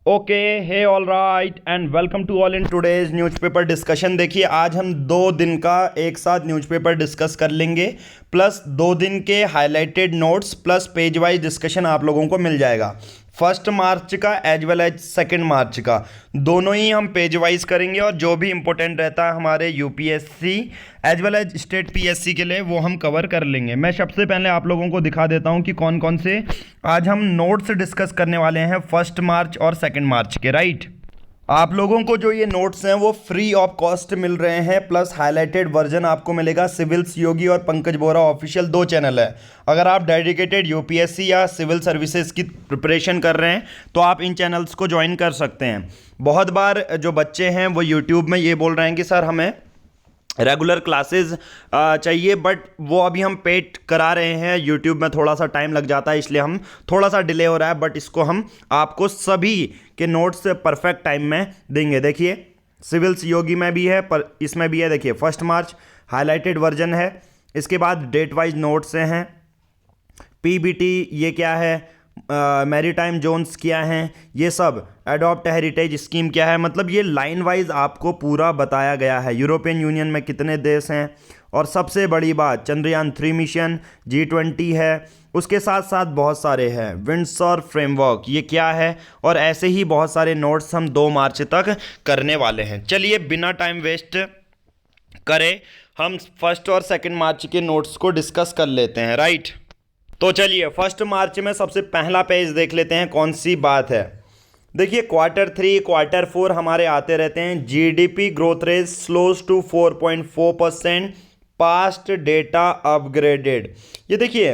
Okay hey all right and welcome to all in today's newspaper discussion. देखिए आज हम 2 दिन का एक साथ न्यूज़पेपर डिस्कस कर लेंगे, प्लस 2 दिन के highlighted notes plus page wise discussion आप लोगों को मिल जाएगा। 1 मार्च का एज वेल एज 2 मार्च का दोनों ही हम पेज वाइज करेंगे, और जो भी इंपॉर्टेंट रहता है हमारे UPSC as well as state PSC के लिए वो हम कवर कर लेंगे। मैं सबसे पहले आप लोगों को दिखा देता हूं कि कौन कौन से आज हम नोट्स डिस्कस करने वाले हैं 1 मार्च और 2 मार्च के। राइट, आप लोगों को जो ये नोट्स हैं वो फ्री ऑफ कॉस्ट मिल रहे हैं, प्लस हाईलाइटेड वर्जन आपको मिलेगा। सिविल्स योगी और पंकज बोरा ऑफिशियल 2 चैनल है। अगर आप डेडिकेटेड यूपीएससी या सिविल सर्विसेज की प्रिपरेशन कर रहे हैं तो आप इन चैनल्स को ज्वाइन कर सकते हैं। बहुत बार जो बच्चे हैं वो यूट्यूब में ये बोल रहे हैं कि सर हमें रेगुलर क्लासेस चाहिए, बट वो अभी हम पेड करा रहे हैं। यूट्यूब में थोड़ा सा टाइम लग जाता है, इसलिए हम थोड़ा सा डिले हो रहा है, बट इसको हम आपको सभी के नोट्स परफेक्ट टाइम में देंगे। देखिए सिविल्स योगी में भी है, पर इसमें भी है। देखिए 1 मार्च हाईलाइटेड वर्जन है, इसके बाद डेट वाइज नोट्स हैं। पीबीटी ये क्या है, मैरीटाइम जोन्स क्या हैं, ये सब एडॉप्ट हेरिटेज स्कीम क्या है, मतलब ये लाइन वाइज आपको पूरा बताया गया है। यूरोपियन यूनियन में कितने देश हैं, और सबसे बड़ी बात चंद्रयान 3 मिशन, G20 है, उसके साथ साथ बहुत सारे हैं। विंडसर फ्रेमवर्क ये क्या है, और ऐसे ही बहुत सारे नोट्स हम 2 मार्च तक करने वाले हैं। चलिए बिना टाइम वेस्ट करे हम 1 और 2 मार्च के नोट्स को डिस्कस कर लेते हैं। राइट, तो चलिए 1 मार्च में सबसे पहला पेज देख लेते हैं कौन सी बात है। देखिए Q3 Q4 हमारे आते रहते हैं। GDP growth rate slows to 4.4%, past data upgraded. ये देखिए,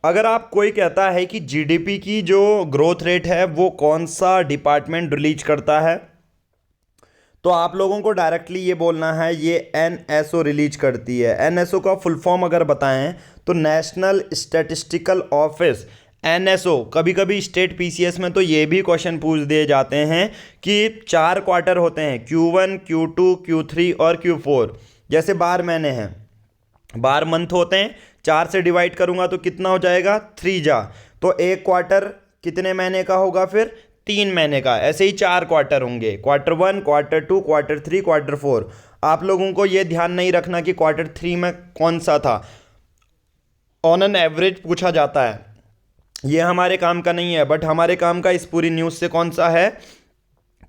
अगर आप कोई कहता है कि जीडीपी की जो ग्रोथ रेट है वो कौन सा डिपार्टमेंट रिलीज करता है, तो आप लोगों को डायरेक्टली ये बोलना है ये एनएसओ रिलीज करती है। एनएसओ का फुल फॉर्म अगर बताएं तो नेशनल स्टैटिस्टिकल ऑफिस, एनएसओ। कभी कभी स्टेट पीसीएस में तो ये भी क्वेश्चन पूछ दिए जाते हैं कि 4 क्वार्टर होते हैं, Q1 Q2 Q3 और Q4। जैसे 12 महीने हैं, 12 मंथ होते हैं, 4 से डिवाइड करूंगा तो कितना हो जाएगा, 3 जा। तो एक क्वार्टर कितने महीने का होगा, फिर 3 महीने का। ऐसे ही 4 क्वार्टर होंगे, Q1 Q2 Q3 Q4। आप लोगों को ये ध्यान नहीं रखना कि Q3 में कौन सा था, ऑन एन एवरेज पूछा जाता है, ये हमारे काम का नहीं है। बट हमारे काम का इस पूरी न्यूज़ से कौन सा है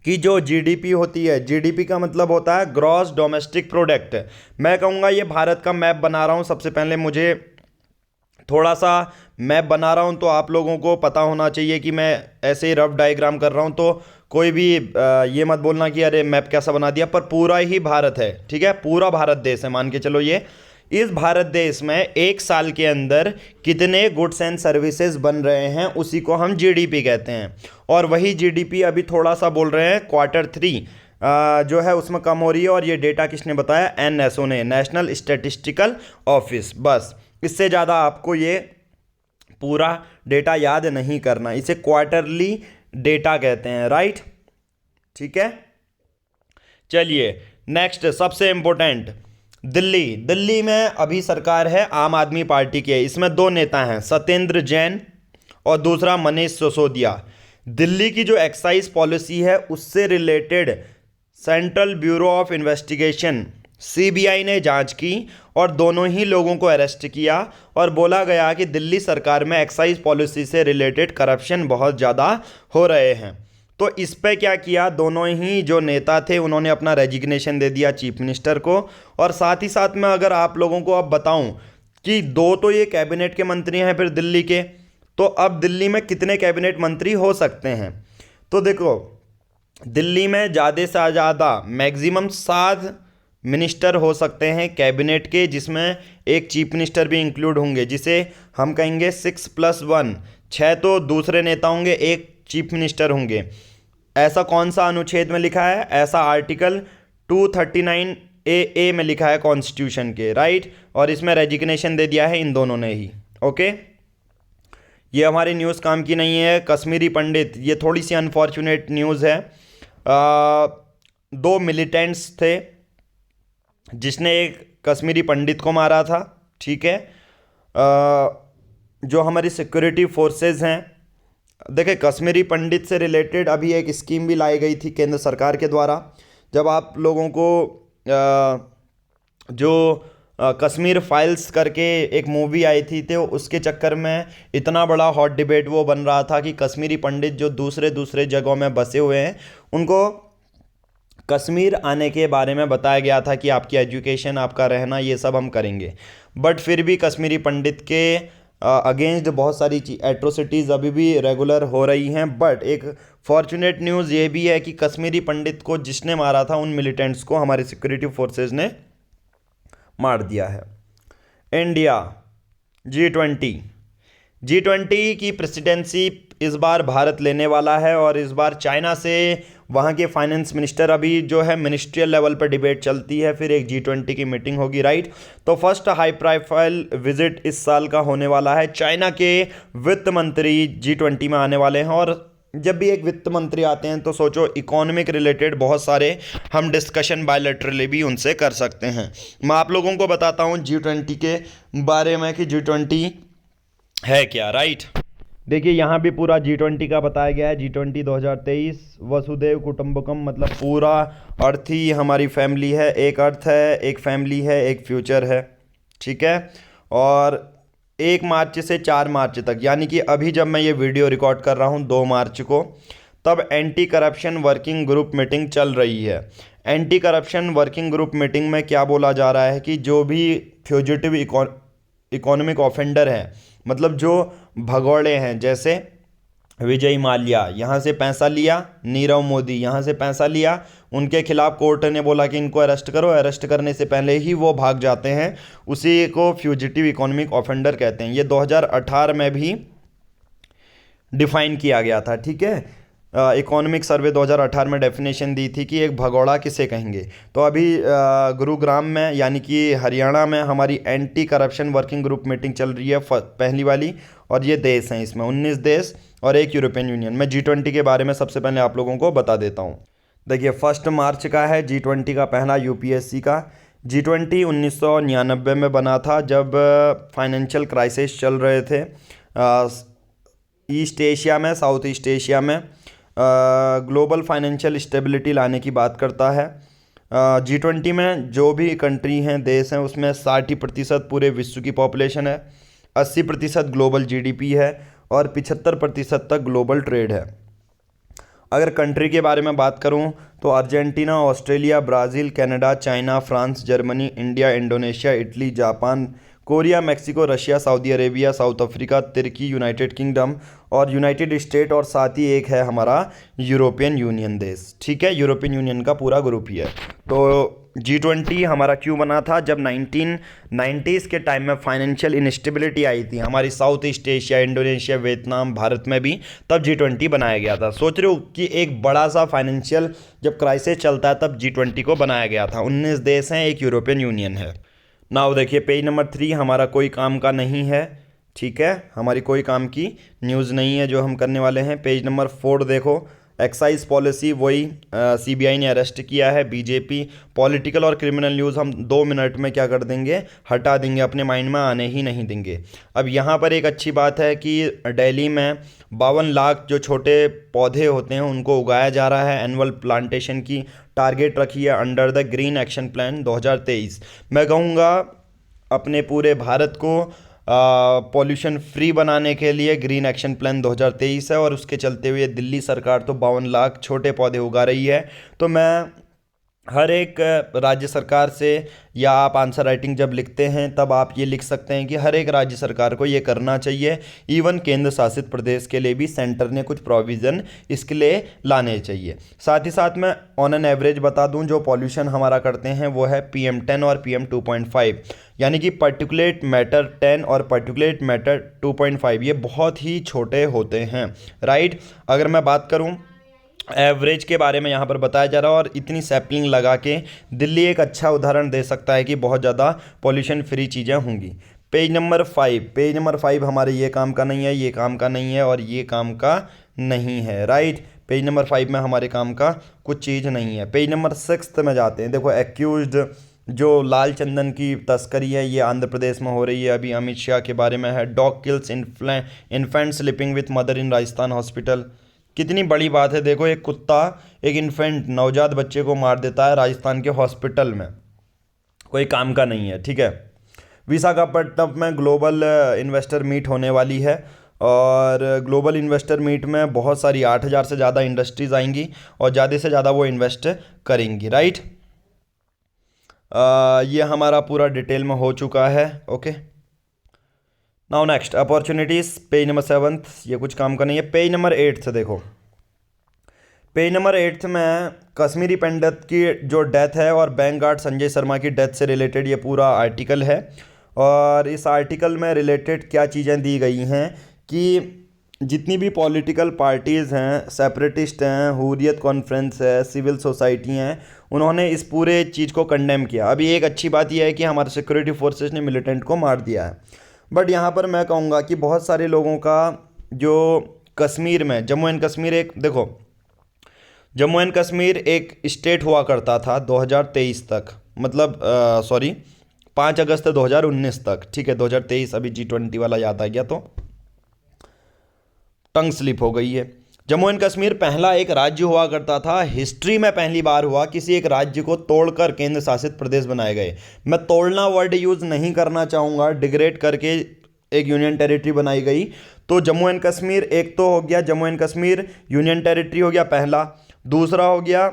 कि जो जीडीपी होती है, जीडीपी का मतलब होता है ग्रॉस डोमेस्टिक प्रोडक्ट। मैं कहूँगा ये भारत का मैप बना रहा हूँ। सबसे पहले मुझे थोड़ा सा मैप बना रहा हूँ तो आप लोगों को पता होना चाहिए कि मैं ऐसे ही रफ डायग्राम कर रहा हूँ, तो कोई भी ये मत बोलना कि अरे मैप कैसा बना दिया। पर पूरा ही भारत है, ठीक है, पूरा भारत देश है, मान के चलो। ये इस भारत देश में एक साल के अंदर कितने गुड्स एंड सर्विसेज बन रहे हैं उसी को हम जीडीपी कहते हैं। और वही जीडीपी अभी थोड़ा सा बोल रहे हैं Q3 जो है उसमें कम हो रही है। और ये डेटा किसने बताया, एनएसओ ने, नेशनल स्टैटिस्टिकल ऑफिस। बस इससे ज़्यादा आपको ये पूरा डेटा याद नहीं करना, इसे क्वार्टरली डेटा कहते हैं। राइट, ठीक है। चलिए नेक्स्ट सबसे इंपॉर्टेंट, दिल्ली। दिल्ली में अभी सरकार है आम आदमी पार्टी की है। इसमें 2 नेता हैं, सत्येंद्र जैन और दूसरा मनीष सिसोदिया। दिल्ली की जो एक्साइज पॉलिसी है उससे related central bureau of investigation CBI ने जांच की और दोनों ही लोगों को अरेस्ट किया, और बोला गया कि दिल्ली सरकार में एक्साइज पॉलिसी से रिलेटेड करप्शन बहुत ज़्यादा हो रहे हैं। तो इस पे क्या किया, दोनों ही जो नेता थे उन्होंने अपना रेजिग्नेशन दे दिया चीफ मिनिस्टर को। और साथ ही साथ में अगर आप लोगों को अब बताऊं कि 2 तो ये कैबिनेट के मंत्री हैं फिर दिल्ली के, तो अब दिल्ली में कितने कैबिनेट मंत्री हो सकते हैं, तो देखो दिल्ली में ज़्यादा से ज़्यादा मैक्सिमम 7 मिनिस्टर हो सकते हैं कैबिनेट के, जिसमें एक चीफ मिनिस्टर भी इंक्लूड होंगे, जिसे हम कहेंगे 6+1। 6 तो दूसरे नेता होंगे, एक चीफ मिनिस्टर होंगे। ऐसा कौन सा अनुच्छेद में लिखा है, ऐसा आर्टिकल 239A में लिखा है कॉन्स्टिट्यूशन के। राइट, और इसमें रेजिग्नेशन दे दिया है इन दोनों ने ही। ओके, ये हमारी न्यूज़ काम की नहीं है। कश्मीरी पंडित, ये थोड़ी सी अनफॉर्चुनेट न्यूज़ है। 2 मिलिटेंट्स थे जिसने एक कश्मीरी पंडित को मारा था, ठीक है। जो हमारी सिक्योरिटी फोर्सेस हैं देखिए, कश्मीरी पंडित से रिलेटेड अभी एक स्कीम भी लाई गई थी केंद्र सरकार के द्वारा। जब आप लोगों को जो कश्मीर फाइल्स करके एक मूवी आई थी, तो उसके चक्कर में इतना बड़ा हॉट डिबेट वो बन रहा था कि कश्मीरी पंडित जो दूसरे दूसरे जगहों में बसे हुए हैं, उनको कश्मीर आने के बारे में बताया गया था कि आपकी एजुकेशन, आपका रहना, ये सब हम करेंगे। बट फिर भी कश्मीरी पंडित के अगेंस्ट बहुत सारी एट्रोसिटीज़ अभी भी रेगुलर हो रही हैं। बट एक फॉर्चुनेट न्यूज़ ये भी है कि कश्मीरी पंडित को जिसने मारा था, उन मिलिटेंट्स को हमारे सिक्योरिटी फोर्सेस ने मार दिया है। इंडिया G20 G20 की प्रेसिडेंसी इस बार भारत लेने वाला है, और इस बार चाइना से वहाँ के फाइनेंस मिनिस्टर, अभी जो है मिनिस्ट्रियल लेवल पर डिबेट चलती है, फिर एक G20 की मीटिंग होगी, राइट। तो फर्स्ट हाई प्रोफाइल विजिट इस साल का होने वाला है। चाइना के वित्त मंत्री G20 में आने वाले हैं, और जब भी एक वित्त मंत्री आते हैं तो सोचो इकोनॉमिक रिलेटेड बहुत सारे हम डिस्कशन बायलैटरली भी उनसे कर सकते हैं। मैं आप लोगों को बताता हूँ G20 के बारे में कि G20 है क्या, राइट। देखिए, यहाँ भी पूरा G20 का बताया गया है। G20 2023 वसुदेव कुटुंबकम, मतलब पूरा अर्थ ही हमारी फैमिली है। एक अर्थ है, एक फैमिली है, एक फ्यूचर है, ठीक है। और 1 मार्च से 4 मार्च तक, यानी कि अभी जब मैं ये वीडियो रिकॉर्ड कर रहा हूँ 2 मार्च को, तब anti corruption working group meeting चल रही है। Anti corruption working group meeting में क्या बोला जा रहा है कि जो भी फ्यूजिटिव इकोनॉमिक ऑफेंडर हैं, मतलब जो भगौड़े हैं, जैसे विजय माल्या यहाँ से पैसा लिया, नीरव मोदी यहाँ से पैसा लिया, उनके खिलाफ कोर्ट ने बोला कि इनको अरेस्ट करो, अरेस्ट करने से पहले ही वो भाग जाते हैं, उसी को फ्यूजिटिव इकोनॉमिक ऑफेंडर कहते हैं। ये 2018 में भी डिफाइन किया गया था, ठीक है। इकोनॉमिक सर्वे 2018 में डेफिनेशन दी थी कि एक भगौड़ा किसे कहेंगे। तो अभी गुरुग्राम में, यानी कि हरियाणा में, हमारी anti corruption working group meeting चल रही है, पहली वाली। और ये देश हैं, इसमें 19 देश और एक यूरोपियन यूनियन। मैं G20 के बारे में सबसे पहले आप लोगों को बता देता हूँ। देखिए, 1 मार्च का है G20 का पहला UPSC का। G20 1999 में बना था, जब फाइनेंशियल क्राइसिस चल रहे थे ईस्ट एशिया में, साउथ ईस्ट एशिया में। ग्लोबल फाइनेंशियल स्टेबिलिटी लाने की बात करता है। G20 में जो भी कंट्री हैं, देश हैं, उसमें 60% पूरे विश्व की पॉपुलेशन है, 80% ग्लोबल GDP है, और 75% तक ग्लोबल ट्रेड है। अगर कंट्री के बारे में बात करूं तो Argentina, Australia, Brazil, Canada, China, France, Germany, India, Indonesia, Italy, Japan, Korea, Mexico, Russia, Saudi Arabia, South Africa, Turkey, United Kingdom और यूनाइटेड स्टेट, और साथ ही एक है हमारा यूरोपियन यूनियन देश, ठीक है। यूरोपियन यूनियन का पूरा ग्रुप ही है। तो G20 हमारा क्यों बना था? जब 1990s के टाइम में फाइनेंशियल इनस्टेबिलिटी आई थी हमारी south east Asia, Indonesia, Vietnam, Bharat में भी, तब G20 बनाया गया था। सोच रहे हो कि एक बड़ा सा फाइनेंशियल जब क्राइसिस चलता है तब G20 को बनाया गया था। 19 देश हैं, एक यूरोपियन यूनियन है। नाउ देखिए, पेज नंबर 3 हमारा कोई काम का नहीं है, ठीक है, हमारी कोई काम की न्यूज़ नहीं है जो हम करने वाले हैं। पेज नंबर 4 देखो, एक्साइज पॉलिसी, वही CBI ने अरेस्ट किया है बीजेपी। पॉलिटिकल और क्रिमिनल न्यूज़ हम 2 मिनट में क्या कर देंगे, हटा देंगे, अपने माइंड में आने ही नहीं देंगे। अब यहाँ पर एक अच्छी बात है कि दिल्ली में 52 लाख जो छोटे पौधे होते हैं उनको उगाया जा रहा है। एनुअल प्लांटेशन की टारगेट रखी है under the green action plan 2023। मैं कहूँगा अपने पूरे भारत को पॉल्यूशन फ्री बनाने के लिए ग्रीन एक्शन प्लान 2023 है, और उसके चलते हुए दिल्ली सरकार तो 52 लाख छोटे पौधे उगा रही है। तो मैं हर एक राज्य सरकार से, या आप आंसर राइटिंग जब लिखते हैं तब आप ये लिख सकते हैं कि हर एक राज्य सरकार को ये करना चाहिए। इवन केंद्र शासित प्रदेश के लिए भी सेंटर ने कुछ प्रोविज़न इसके लिए लाने चाहिए। साथ ही साथ मैं ऑन एन एवरेज बता दूं, जो पॉल्यूशन हमारा करते हैं वो है PM10 और PM2.5, यानी कि पार्टिकुलेट मैटर 10 और पार्टिकुलेट मैटर 2.5, ये बहुत ही छोटे होते हैं, राइट। अगर मैं बात करूँ एवरेज के बारे में, यहाँ पर बताया जा रहा है, और इतनी सैपलिंग लगा के दिल्ली एक अच्छा उदाहरण दे सकता है कि बहुत ज़्यादा पॉल्यूशन फ्री चीज़ें होंगी। पेज नंबर 5 हमारे ये काम का नहीं है, ये काम का नहीं है, और ये काम का नहीं है, राइट। पेज नंबर 5 में हमारे काम का कुछ चीज़ नहीं है। पेज नंबर 6 में जाते हैं। देखो, एक्यूज्ड जो लाल चंदन की तस्करी है ये आंध्र प्रदेश में हो रही है, अभी अमित शाह के बारे में है। Dog kills infant sleeping with mother in Rajasthan hospital. कितनी बड़ी बात है, देखो एक कुत्ता एक इन्फेंट नवजात बच्चे को मार देता है राजस्थान के हॉस्पिटल में, कोई काम का नहीं है, ठीक है। विशाखापट्टनम में ग्लोबल इन्वेस्टर मीट होने वाली है और ग्लोबल इन्वेस्टर मीट में बहुत सारी 8,000 से ज़्यादा इंडस्ट्रीज़ आएंगी और ज़्यादा से ज़्यादा वो इन्वेस्ट करेंगी, राइट। ये हमारा पूरा डिटेल में हो चुका है, okay. Now next opportunities, page number 7, ये कुछ काम का नहीं है। पेज नंबर 8 से देखो, पेज नंबर 8 में कश्मीरी पंडित की जो डेथ है और बैंक गार्ड संजय शर्मा की डेथ से रिलेटेड ये पूरा आर्टिकल है। और इस आर्टिकल में रिलेटेड क्या चीज़ें दी गई हैं कि जितनी भी पॉलिटिकल पार्टीज़ हैं, सेपरेटिस्ट हैं, हुर्रियत कॉन्फ्रेंस है, सिविल सोसाइटी हैं, उन्होंने इस पूरे चीज़ को कंडेम किया। अभी एक अच्छी बात यह है कि हमारे सिक्योरिटी फोर्सेस ने मिलिटेंट को मार दिया है, बट यहाँ पर मैं कहूँगा कि बहुत सारे लोगों का जो कश्मीर में, जम्मू एंड कश्मीर एक, देखो जम्मू एंड कश्मीर एक स्टेट हुआ करता था 2023 तक, मतलब 5 अगस्त 2019 तक, ठीक है। 2023 अभी G20 वाला याद आ गया तो टंग स्लिप हो गई है। जम्मू एंड कश्मीर पहला एक राज्य हुआ करता था, हिस्ट्री में पहली बार हुआ किसी एक राज्य को तोड़कर केंद्र शासित प्रदेश बनाए गए। मैं तोड़ना वर्ड यूज़ नहीं करना चाहूँगा, डिग्रेड करके एक यूनियन टेरिटरी बनाई गई। तो जम्मू एंड कश्मीर एक तो हो गया, Jammu and Kashmir union territory हो गया पहला। दूसरा हो गया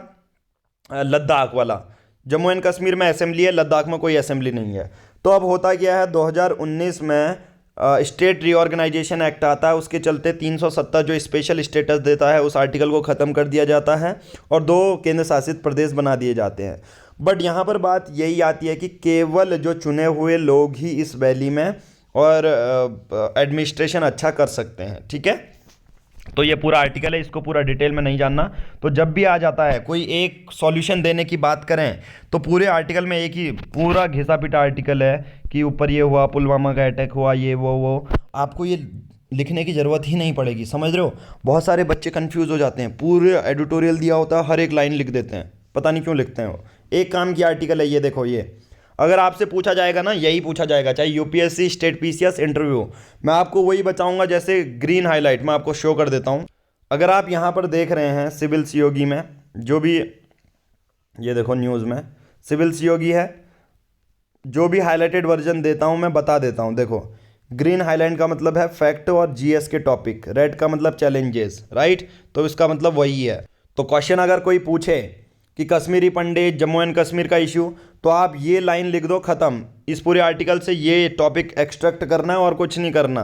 लद्दाख वाला, जम्मू एंड कश्मीर में असेंबली है, लद्दाख में कोई असेंबली नहीं है। तो अब होता क्या है, 2019 में स्टेट रीऑर्गेनाइजेशन एक्ट आता है, उसके चलते 370 जो स्पेशल स्टेटस देता है उस आर्टिकल को ख़त्म कर दिया जाता है और 2 केंद्र शासित प्रदेश बना दिए जाते हैं। बट यहाँ पर बात यही आती है कि केवल जो चुने हुए लोग ही इस वैली में और एडमिनिस्ट्रेशन अच्छा कर सकते हैं, ठीक है। तो ये पूरा आर्टिकल है, इसको पूरा डिटेल में नहीं जानना। तो जब भी आ जाता है कोई एक सॉल्यूशन देने की बात करें तो पूरे आर्टिकल में एक ही पूरा घिसा पिटा आर्टिकल है कि ऊपर ये हुआ, पुलवामा का अटैक हुआ, ये वो आपको ये लिखने की ज़रूरत ही नहीं पड़ेगी, समझ रहे हो। बहुत सारे बच्चे कंफ्यूज हो जाते हैं, पूरे एडिटोरियल दिया होता है, हर एक लाइन लिख देते हैं, पता नहीं क्यों लिखते हैं वो। एक काम की आर्टिकल है ये, देखो ये अगर आपसे पूछा जाएगा ना, यही पूछा जाएगा, चाहे यूपीएससी, स्टेट पीसीएस, इंटरव्यू, मैं आपको वही बताऊंगा। जैसे ग्रीन हाईलाइट मैं आपको शो कर देता हूं। अगर आप यहां पर देख रहे हैं सिविल सीओगी में जो भी, ये देखो न्यूज़ में सिविल सीओगी है, जो भी हाईलाइटेड वर्जन देता हूं मैं बता देता हूं। देखो ग्रीन हाईलाइट का मतलब है फैक्ट और जीएस के टॉपिक, रेड का मतलब चैलेंजेस, राइट। तो इसका मतलब वही है। तो क्वेश्चन अगर कोई पूछे कि कश्मीरी पंडित, जम्मू एंड कश्मीर का इशू, तो आप ये लाइन लिख दो, ख़त्म। इस पूरे आर्टिकल से ये टॉपिक एक्सट्रैक्ट करना है और कुछ नहीं करना।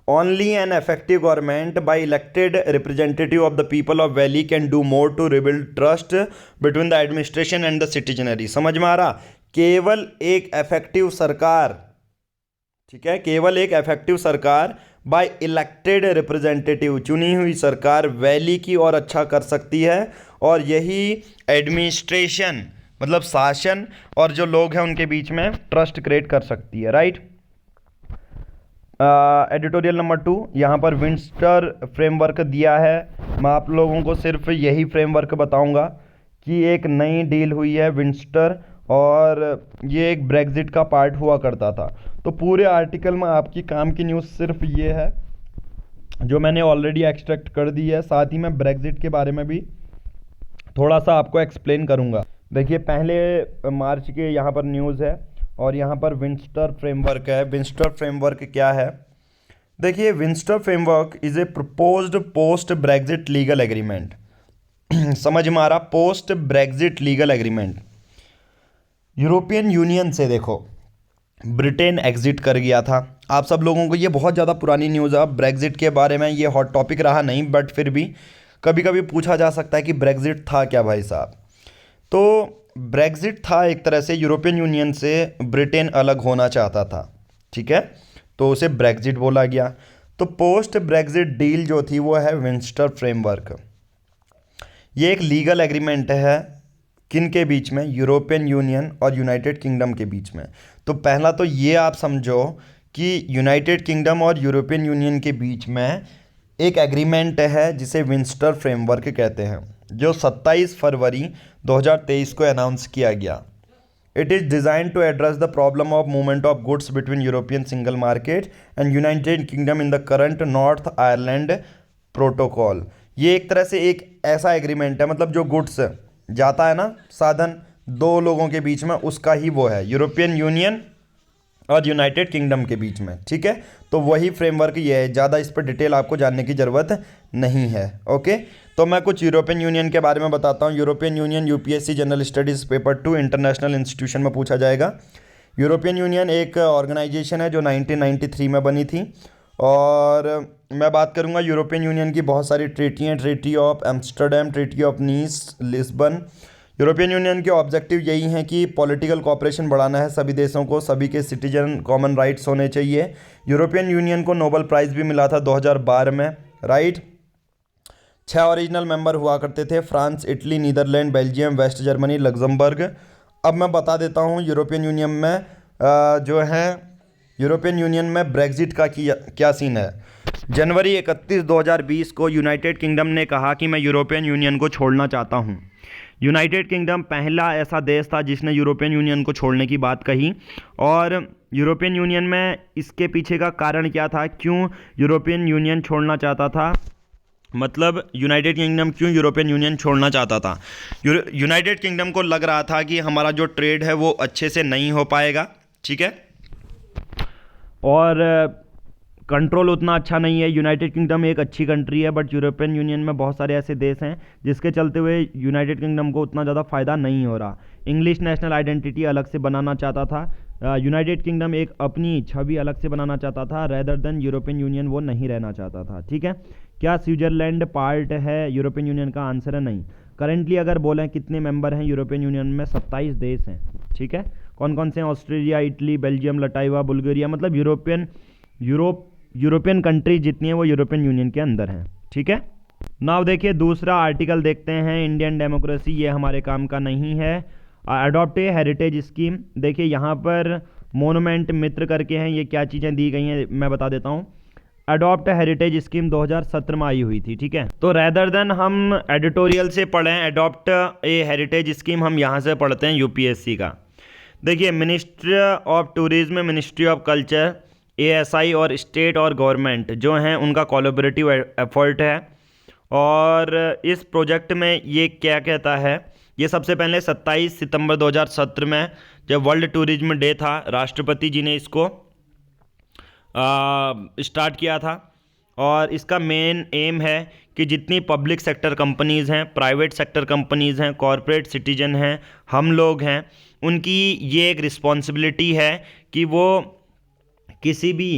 Only an effective government by elected representative of the people of valley can do more to rebuild trust between the administration and the citizenry. समझ में आ रहा? केवल एक इफेक्टिव सरकार, ठीक है, केवल एक इफेक्टिव सरकार बाय इलेक्टेड रिप्रेजेंटेटिव, चुनी हुई सरकार वैली की और अच्छा कर सकती है। और यही एडमिनिस्ट्रेशन मतलब शासन और जो लोग हैं उनके बीच में ट्रस्ट क्रिएट कर सकती है, राइट। एडिटोरियल नंबर 2, यहाँ पर विंस्टर फ्रेमवर्क दिया है। मैं आप लोगों को सिर्फ यही फ्रेमवर्क बताऊंगा कि एक नई डील हुई है विंस्टर, और ये एक ब्रेग्जिट का पार्ट हुआ करता था। तो पूरे आर्टिकल में आपकी काम की न्यूज़ सिर्फ ये है जो मैंने ऑलरेडी एक्सट्रैक्ट कर दी है। साथ ही मैं ब्रेग्जिट के बारे में भी थोड़ा सा आपको एक्सप्लेन करूंगा। देखिए पहले मार्च के यहाँ पर न्यूज़ है और यहाँ पर विंस्टर फ्रेमवर्क है। विंस्टर फ्रेमवर्क क्या है? देखिए Windsor framework is a proposed post Brexit legal agreement. समझ में आ रहा? Post Brexit legal agreement. European Union से देखो ब्रिटेन एग्जिट कर गया था। आप सब लोगों को ये बहुत ज़्यादा पुरानी न्यूज़ है। ब्रेग्जिट के बारे में ये हॉट टॉपिक रहा नहीं, बट फिर भी कभी कभी पूछा जा सकता है कि ब्रेग्जिट था क्या भाई साहब। तो ब्रेग्जिट था एक तरह से यूरोपियन यूनियन से ब्रिटेन अलग होना चाहता था, ठीक है, तो उसे ब्रेग्जिट बोला गया। तो पोस्ट ब्रेग्जिट डील जो थी वो है विंस्टर फ्रेमवर्क। ये एक लीगल एग्रीमेंट है किन के बीच में? यूरोपियन यूनियन और यूनाइटेड किंगडम के बीच में। तो पहला तो ये आप समझो कि यूनाइटेड किंगडम और यूरोपियन यूनियन के बीच में एक एग्रीमेंट है जिसे विंस्टर फ्रेमवर्क कहते हैं, जो 27 फरवरी 2023 को अनाउंस किया गया। It is designed to address the problem of movement of goods between European single market and United Kingdom in the current North Ireland Protocol। ये एक तरह से एक ऐसा एग्रीमेंट है, मतलब जो गुड्स जाता है ना, साधन दो लोगों के बीच में, उसका ही वो है, यूरोपियन यूनियन और यूनाइटेड किंगडम के बीच में। ठीक है, तो वही फ्रेमवर्क ये है, ज़्यादा इस पर डिटेल आपको जानने की ज़रूरत नहीं है। ओके, तो मैं कुछ यूरोपियन यूनियन के बारे में बताता हूँ। European union UPSC general studies paper 2 international institution में पूछा जाएगा। यूरोपियन यूनियन एक ऑर्गेनाइजेशन है जो 1993 में बनी थी, और मैं बात करूँगा यूरोपियन यूनियन की बहुत सारी ट्रीटी हैं, treaty of Amsterdam, treaty of Nice, Lisbon. European Union के ऑब्जेक्टिव यही हैं कि पॉलिटिकल कोऑपरेशन बढ़ाना है सभी देशों को, सभी के सिटीजन कॉमन राइट्स होने चाहिए। यूरोपियन यूनियन को नोबेल प्राइज़ भी मिला था 2012 में, राइट। 6 ओरिजिनल मेंबर हुआ करते थे, France, Italy, Netherland, Belgium, West Germany, Luxembourg. अब मैं बता देता हूँ यूरोपियन यूनियन में जो है यूरोपियन यूनियन में ब्रेग्जिट का क्या सीन है। जनवरी 31, 2020 को यूनाइटेड किंगडम ने कहा कि मैं यूरोपियन यूनियन को छोड़ना चाहता हूँ। यूनाइटेड किंगडम पहला ऐसा देश था जिसने यूरोपियन यूनियन को छोड़ने की बात कही। और यूरोपियन यूनियन में इसके पीछे का कारण क्या था, क्यों यूरोपियन यूनियन छोड़ना चाहता था, मतलब यूनाइटेड किंगडम क्यों यूरोपियन यूनियन छोड़ना चाहता था। यूनाइटेड किंगडम को लग रहा था कि हमारा जो ट्रेड है वो अच्छे से नहीं हो पाएगा, ठीक है, और कंट्रोल उतना अच्छा नहीं है। यूनाइटेड किंगडम एक अच्छी कंट्री है, बट यूरोपियन यूनियन में बहुत सारे ऐसे देश हैं जिसके चलते हुए यूनाइटेड किंगडम को उतना ज़्यादा फ़ायदा नहीं हो रहा। इंग्लिश नेशनल आइडेंटिटी अलग से बनाना चाहता था यूनाइटेड किंगडम, एक अपनी छवि अलग से बनाना चाहता था, रेदर देन यूरोपियन यूनियन वो नहीं रहना चाहता था। ठीक है, क्या स्विट्ज़रलैंड पार्ट है यूरोपियन यूनियन का? आंसर है नहीं। करेंटली अगर बोलें कितने मेंबर हैं यूरोपियन यूनियन में, 27 देश हैं। ठीक है, कौन कौन से हैं? ऑस्ट्रेलिया, इटली, बेल्जियम, लटाइवा, बुल्गारिया, मतलब यूरोपियन कंट्री जितनी है वो यूरोपियन यूनियन के अंदर हैं। ठीक है, नाउ देखिए दूसरा आर्टिकल देखते हैं, इंडियन डेमोक्रेसी, ये हमारे काम का नहीं है। अडॉप्ट ए हेरिटेज स्कीम, देखिए यहाँ पर मोनूमेंट मित्र करके हैं, ये क्या चीज़ें दी गई हैं मैं बता देता हूँ। अडॉप्ट हेरिटेज स्कीम 2017 में आई हुई थी। ठीक है, तो रैदर देन हम एडिटोरियल से पढ़ें अडॉप्ट ए हेरिटेज स्कीम, हम यहाँ से पढ़ते हैं यूपीएससी का। देखिए ministry of tourism, ministry of culture, ASI और स्टेट और गवर्नमेंट जो हैं उनका कोलैबोरेटिव एफर्ट है। और इस प्रोजेक्ट में ये क्या कहता है, ये सबसे पहले 27 सितंबर 2017 में जब वर्ल्ड टूरिज्म डे था, राष्ट्रपति जी ने इसको स्टार्ट किया था। और इसका मेन एम है कि जितनी पब्लिक सेक्टर कंपनीज़ हैं, प्राइवेट सेक्टर कंपनीज़ हैं, कॉरपोरेट सिटीजन हैं, हम लोग हैं, उनकी ये एक रिस्पॉन्सिबिलिटी है कि वो किसी भी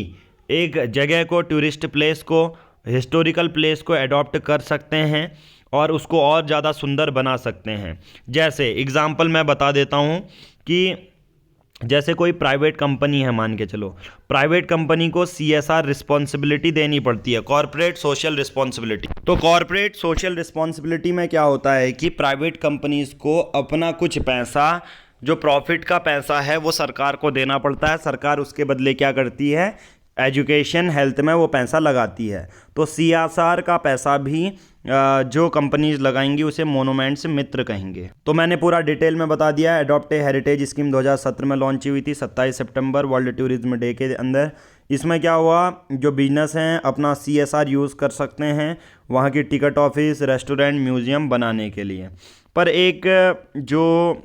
एक जगह को, टूरिस्ट प्लेस को, हिस्टोरिकल प्लेस को अडॉप्ट कर सकते हैं और उसको और ज़्यादा सुंदर बना सकते हैं। जैसे एग्ज़ाम्पल मैं बता देता हूँ कि जैसे कोई प्राइवेट कंपनी है, मान के चलो, प्राइवेट कंपनी को सीएसआर रिस्पॉन्सिबिलिटी देनी पड़ती है, कॉर्पोरेट सोशल रिस्पॉन्सिबिलिटी। तो कॉर्पोरेट सोशल रिस्पॉन्सिबिलिटी में क्या होता है कि प्राइवेट कंपनीज़ को अपना कुछ पैसा, जो प्रॉफिट का पैसा है, वो सरकार को देना पड़ता है। सरकार उसके बदले क्या करती है, एजुकेशन, हेल्थ में वो पैसा लगाती है। तो सीएसआर का पैसा भी जो कंपनीज लगाएंगी उसे मोनूमेंट्स मित्र कहेंगे। तो मैंने पूरा डिटेल में बता दिया। अडॉप्ट ए हेरिटेज स्कीम 2017 में लॉन्च हुई थी 27 सितंबर वर्ल्ड टूरिज्म डे के अंदर। इसमें क्या हुआ, जो बिजनेस हैं अपना सीएसआर यूज़ कर सकते हैं वहाँ की टिकट ऑफिस, रेस्टोरेंट, म्यूज़ियम बनाने के लिए। पर एक जो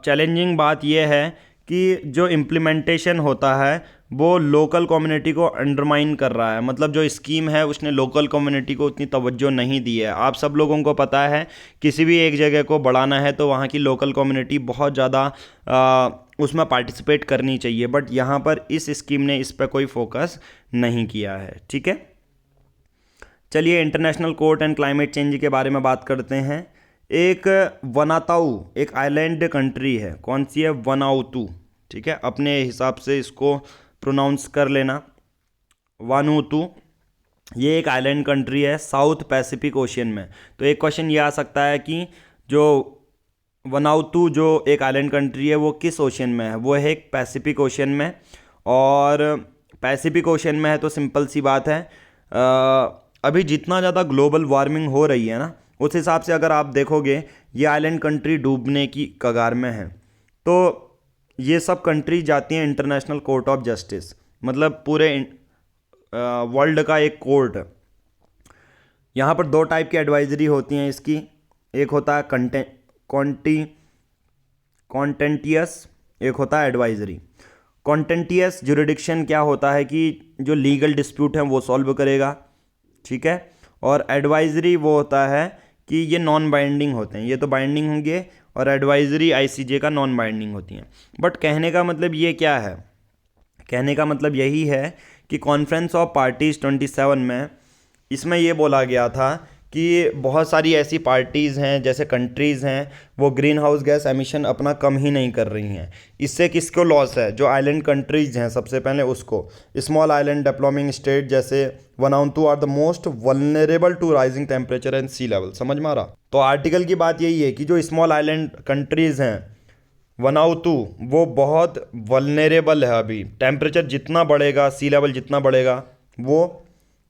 चैलेंजिंग बात यह है कि जो इम्प्लीमेंटेशन होता है वो लोकल कम्युनिटी को अंडरमाइन कर रहा है। मतलब जो स्कीम है उसने लोकल कम्युनिटी को उतनी तवज्जो नहीं दी है। आप सब लोगों को पता है किसी भी एक जगह को बढ़ाना है तो वहाँ की लोकल कम्युनिटी बहुत ज़्यादा उसमें पार्टिसिपेट करनी चाहिए, बट यहाँ पर इस स्कीम ने इस पर कोई फोकस नहीं किया है। ठीक है, चलिए international court and climate change के बारे में बात करते हैं। एक वनाताऊ एक आइलैंड कंट्री है, कौन सी है, वनाउतू। ठीक है, अपने हिसाब से इसको प्रोनाउंस कर लेना, वानूतू। ये एक आइलैंड कंट्री है साउथ पैसिफिक ओशियन में। तो एक क्वेश्चन ये आ सकता है कि जो वनाउतू जो एक आइलैंड कंट्री है वो किस ओशियन में है? वो है एक पैसिफिक ओशियन में। और पैसिफिक ओशियन में है तो सिंपल सी बात है, अभी जितना ज़्यादा ग्लोबल वार्मिंग हो रही है ना, उस हिसाब से अगर आप देखोगे ये आइलैंड कंट्री डूबने की कगार में है। तो ये सब कंट्री जाती हैं इंटरनेशनल कोर्ट ऑफ जस्टिस, मतलब पूरे वर्ल्ड का एक कोर्ट। यहाँ पर दो टाइप की एडवाइजरी होती हैं इसकी, एक होता है कॉन्टेंटियस, एक होता है एडवाइजरी। कॉन्टेंटियस जुरिडिक्शन क्या होता है कि जो लीगल डिस्प्यूट है वो सॉल्व करेगा, ठीक है। और एडवाइजरी वो होता है कि ये नॉन बाइंडिंग होते हैं, ये तो बाइंडिंग होंगे, और एडवाइजरी आईसीजे का नॉन बाइंडिंग होती हैं। बट कहने का मतलब ये क्या है, कहने का मतलब यही है कि कॉन्फ्रेंस ऑफ पार्टीज़ 27 में इसमें ये बोला गया था कि बहुत सारी ऐसी पार्टीज़ हैं, जैसे कंट्रीज़ हैं, वो ग्रीन हाउस गैस एमिशन अपना कम ही नहीं कर रही हैं। इससे किसको लॉस है, जो आइलैंड कंट्रीज़ हैं सबसे पहले उसको। स्मॉल आइलैंड डेवलपिंग स्टेट जैसे Vanuatu are the most vulnerable to rising temperature and sea level. समझ में आ रहा? तो आर्टिकल की बात यही है कि जो स्मॉल आइलैंड कंट्रीज़ हैं वनाउतु, वो बहुत वल्नरेबल है। अभी टेम्परेचर जितना बढ़ेगा, सी लेवल जितना बढ़ेगा, वो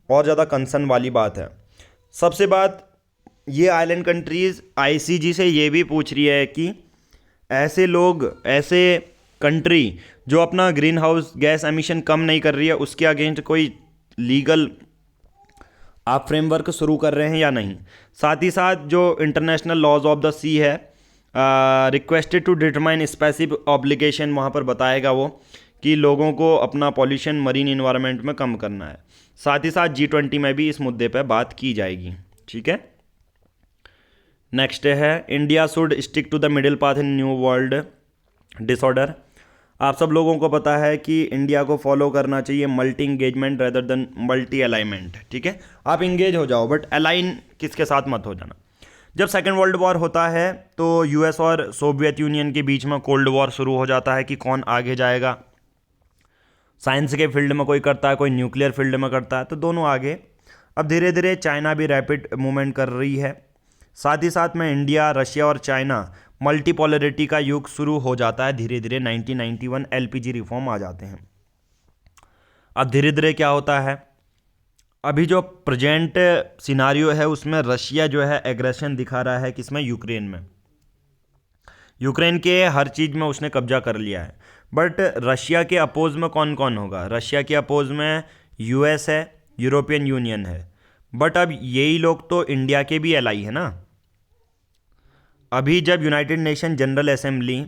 और ज़्यादा कंसर्न वाली बात है। सबसे बात ये आइलैंड कंट्रीज़ आईसीजी से ये भी पूछ रही है कि ऐसे लोग, ऐसे कंट्री जो अपना ग्रीन हाउस गैस एमिशन कम नहीं कर रही है, उसके अगेंस्ट कोई लीगल आप फ्रेमवर्क शुरू कर रहे हैं या नहीं। साथ ही साथ जो international laws of the sea है, requested to determine specific obligation, वहाँ पर बताएगा वो कि लोगों को अपना पॉल्यूशन मरीन इन्वायरमेंट में कम करना है। साथ ही साथ G20 में भी इस मुद्दे पर बात की जाएगी, ठीक है। नेक्स्ट है India should stick to the middle path in new world disorder. आप सब लोगों को पता है कि इंडिया को फॉलो करना चाहिए multi engagement rather than multi alignment, ठीक है। आप इंगेज हो जाओ बट अलाइन किसके साथ मत हो जाना। जब सेकेंड वर्ल्ड वॉर होता है तो यूएस और सोवियत यूनियन के बीच में कोल्ड वॉर शुरू हो जाता है कि कौन आगे जाएगा। साइंस के फील्ड में कोई करता है, कोई न्यूक्लियर फील्ड में करता है, तो दोनों आगे। अब धीरे धीरे चाइना भी रैपिड मूवमेंट कर रही है। साथ ही साथ में इंडिया, रशिया और चाइना मल्टीपोलरिटी का युग शुरू हो जाता है धीरे धीरे। 1991 एलपीजी रिफॉर्म आ जाते हैं। अब धीरे धीरे क्या होता है, अभी जो प्रेजेंट सिनारियो है उसमें रशिया जो है एग्रेशन दिखा रहा है, किसमें, यूक्रेन में। यूक्रेन के हर चीज़ में उसने कब्जा कर लिया है। बट रशिया के अपोज में कौन कौन होगा, रशिया के अपोज में यूएस है, यूरोपियन यूनियन है। बट अब यही लोग तो इंडिया के भी एलाई है ना। अभी जब यूनाइटेड नेशन जनरल असेंबली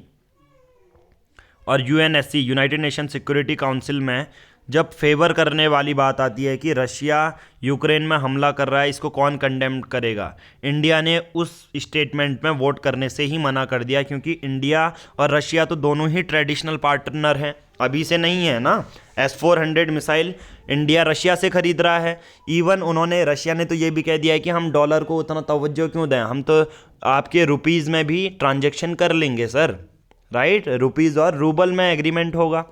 और UNSC, United nation security council में जब फेवर करने वाली बात आती है कि रशिया यूक्रेन में हमला कर रहा है, इसको कौन कंडेम करेगा, इंडिया ने उस स्टेटमेंट में वोट करने से ही मना कर दिया, क्योंकि इंडिया और रशिया तो दोनों ही ट्रेडिशनल पार्टनर हैं, अभी से नहीं है ना। S-400 मिसाइल इंडिया रशिया से खरीद रहा है। इवन उन्होंने, रशिया ने तो ये भी कह दिया है कि हम डॉलर को उतना तवज्जो क्यों दें, हम तो आपके रुपीज़ में भी ट्रांजेक्शन कर लेंगे सर, राइट। रुपीज़ और रूबल में एग्रीमेंट होगा।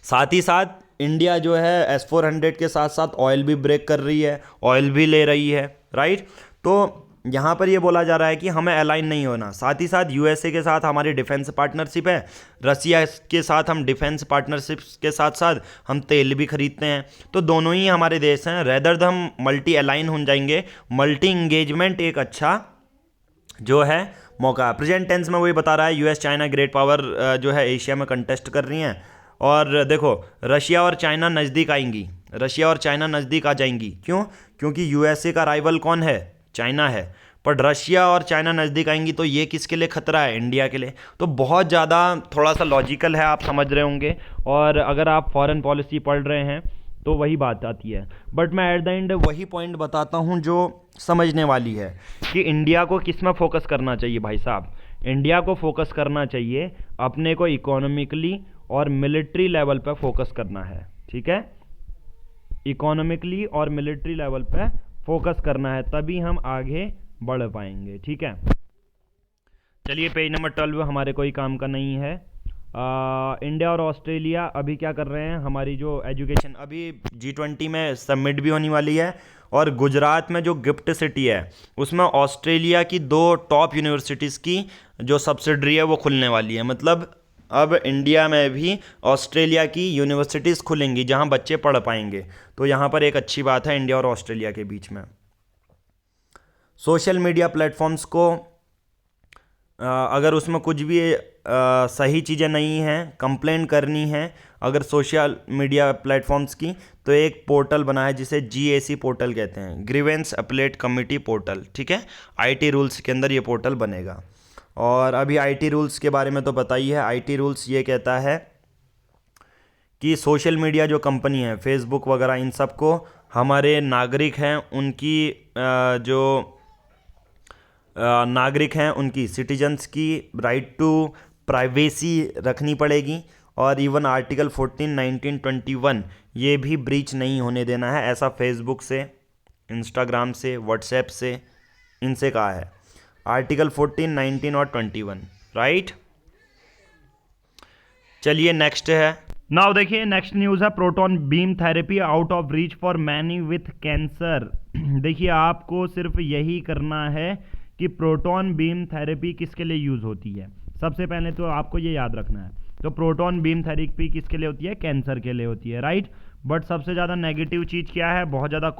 साथ ही साथ इंडिया जो है S-400 के साथ साथ ऑयल भी ब्रेक कर रही है, ऑयल भी ले रही है, राइट। तो यहाँ पर ये बोला जा रहा है कि हमें अलाइन नहीं होना। साथ ही साथ यूएसए के साथ हमारी डिफेंस पार्टनरशिप है, रशिया के साथ हम डिफेंस पार्टनरशिप के साथ साथ हम तेल भी खरीदते हैं, तो दोनों ही हमारे देश हैं। रेदर हम मल्टी अलाइन हो जाएंगे, मल्टी इंगेजमेंट एक अच्छा जो है मौका। प्रेजेंट टेंस में वही बता रहा है, यूएस चाइना ग्रेट पावर जो है एशिया में कंटेस्ट कर रही हैं। और देखो रशिया और चाइना नज़दीक आएंगी, रशिया और चाइना नज़दीक आ जाएंगी। क्यों? क्योंकि यूएसए का राइवल कौन है, चाइना है। पर रशिया और चाइना नज़दीक आएंगी तो ये किसके लिए खतरा है, इंडिया के लिए। तो बहुत ज़्यादा थोड़ा सा लॉजिकल है, आप समझ रहे होंगे। और अगर आप फॉरेन पॉलिसी पढ़ रहे हैं तो वही बात आती है। बट मैं एट द एंड वही पॉइंट बताता हूँ जो समझने वाली है कि इंडिया को किस में फोकस करना चाहिए भाई साहब। इंडिया को फोकस करना चाहिए अपने को इकोनॉमिकली और मिलिट्री लेवल पर फोकस करना है, ठीक है। इकोनॉमिकली और मिलिट्री लेवल पर फोकस करना है, तभी हम आगे बढ़ पाएंगे, ठीक है। चलिए पेज नंबर 12 हमारे कोई काम का नहीं है। इंडिया और ऑस्ट्रेलिया अभी क्या कर रहे हैं, हमारी जो एजुकेशन अभी G20 में सबमिट भी होने वाली है। और गुजरात में जो गिफ्ट सिटी है उसमें ऑस्ट्रेलिया की 2 टॉप यूनिवर्सिटीज़ की जो सब्सिडरी है वो खुलने वाली है। मतलब अब इंडिया में भी ऑस्ट्रेलिया की यूनिवर्सिटीज़ खुलेंगी जहां बच्चे पढ़ पाएंगे। तो यहाँ पर एक अच्छी बात है इंडिया और ऑस्ट्रेलिया के बीच में। सोशल मीडिया प्लेटफॉर्म्स को अगर उसमें कुछ भी सही चीज़ें नहीं हैं, कंप्लेन करनी है अगर सोशल मीडिया प्लेटफॉर्म्स की, तो एक पोर्टल बना है जिसे GAC पोर्टल कहते हैं, ग्रीवेंस अपीलेट कमिटी पोर्टल। ठीक है, IT रूल्स के अंदर ये पोर्टल बनेगा। और अभी IT रूल्स के बारे में तो पता ही है। IT रूल्स ये कहता है कि सोशल मीडिया जो कंपनी है, फेसबुक वगैरह, इन सब को हमारे नागरिक हैं उनकी सिटीजन्स की राइट टू प्राइवेसी रखनी पड़ेगी। और इवन आर्टिकल 14, 19, 21 ये भी ब्रीच नहीं होने देना है, ऐसा फेसबुक से, इंस्टाग्राम से, व्हाट्सएप से, इनसे कहा है। आर्टिकल 14, 19 और 21, राइट। चलिए नेक्स्ट है। नाउ देखिए, नेक्स्ट न्यूज़ है proton beam therapy out of reach for many with cancer. देखिए, आपको सिर्फ यही करना है कि प्रोटॉन बीम थेरेपी किसके लिए यूज़ होती है। सबसे पहले तो आपको ये याद रखना है, तो प्रोटॉन बीम थेरेपी किसके लिए होती है? कैंसर के लिए होती है, राइट। बट सबसे ज़्यादा नेगेटिव चीज़ क्या है? बहुत ज़्यादा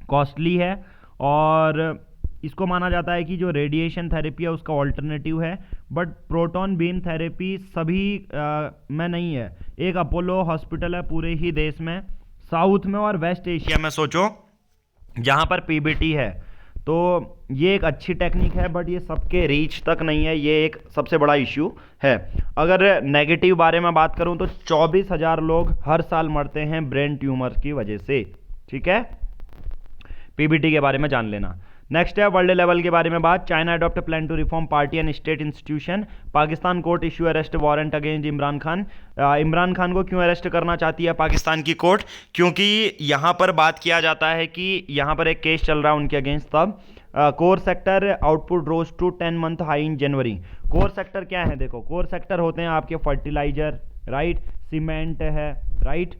कॉस्टली है, और इसको माना जाता है कि जो रेडिएशन थेरेपी है उसका ऑल्टरनेटिव है। बट प्रोटॉन बीम थेरेपी सभी में नहीं है। एक अपोलो हॉस्पिटल है पूरे ही देश में, साउथ में और वेस्ट एशिया में, सोचो, जहाँ पर PBT है। तो ये एक अच्छी टेक्निक है, बट ये सबके रीच तक नहीं है, ये एक सबसे बड़ा इश्यू है। अगर नेगेटिव बारे में बात करूं तो 24,000 लोग हर साल मरते हैं ब्रेन ट्यूमर की वजह से। ठीक है, PBT के बारे में जान लेना। नेक्स्ट है वर्ल्ड लेवल के बारे में बात। China adopt plan to reform party and state institution. Pakistan court issue arrest warrant against Imran Khan. Imran Khan को क्यों अरेस्ट करना चाहती है पाकिस्तान की कोर्ट? क्योंकि यहाँ पर बात किया जाता है कि यहाँ पर एक केस चल रहा है उनके अगेंस्ट। तब core sector output rose to 10 month high in January. Core sector क्या है? देखो, कोर सेक्टर होते हैं आपके फर्टिलाइजर, राइट, सीमेंट है, राइट,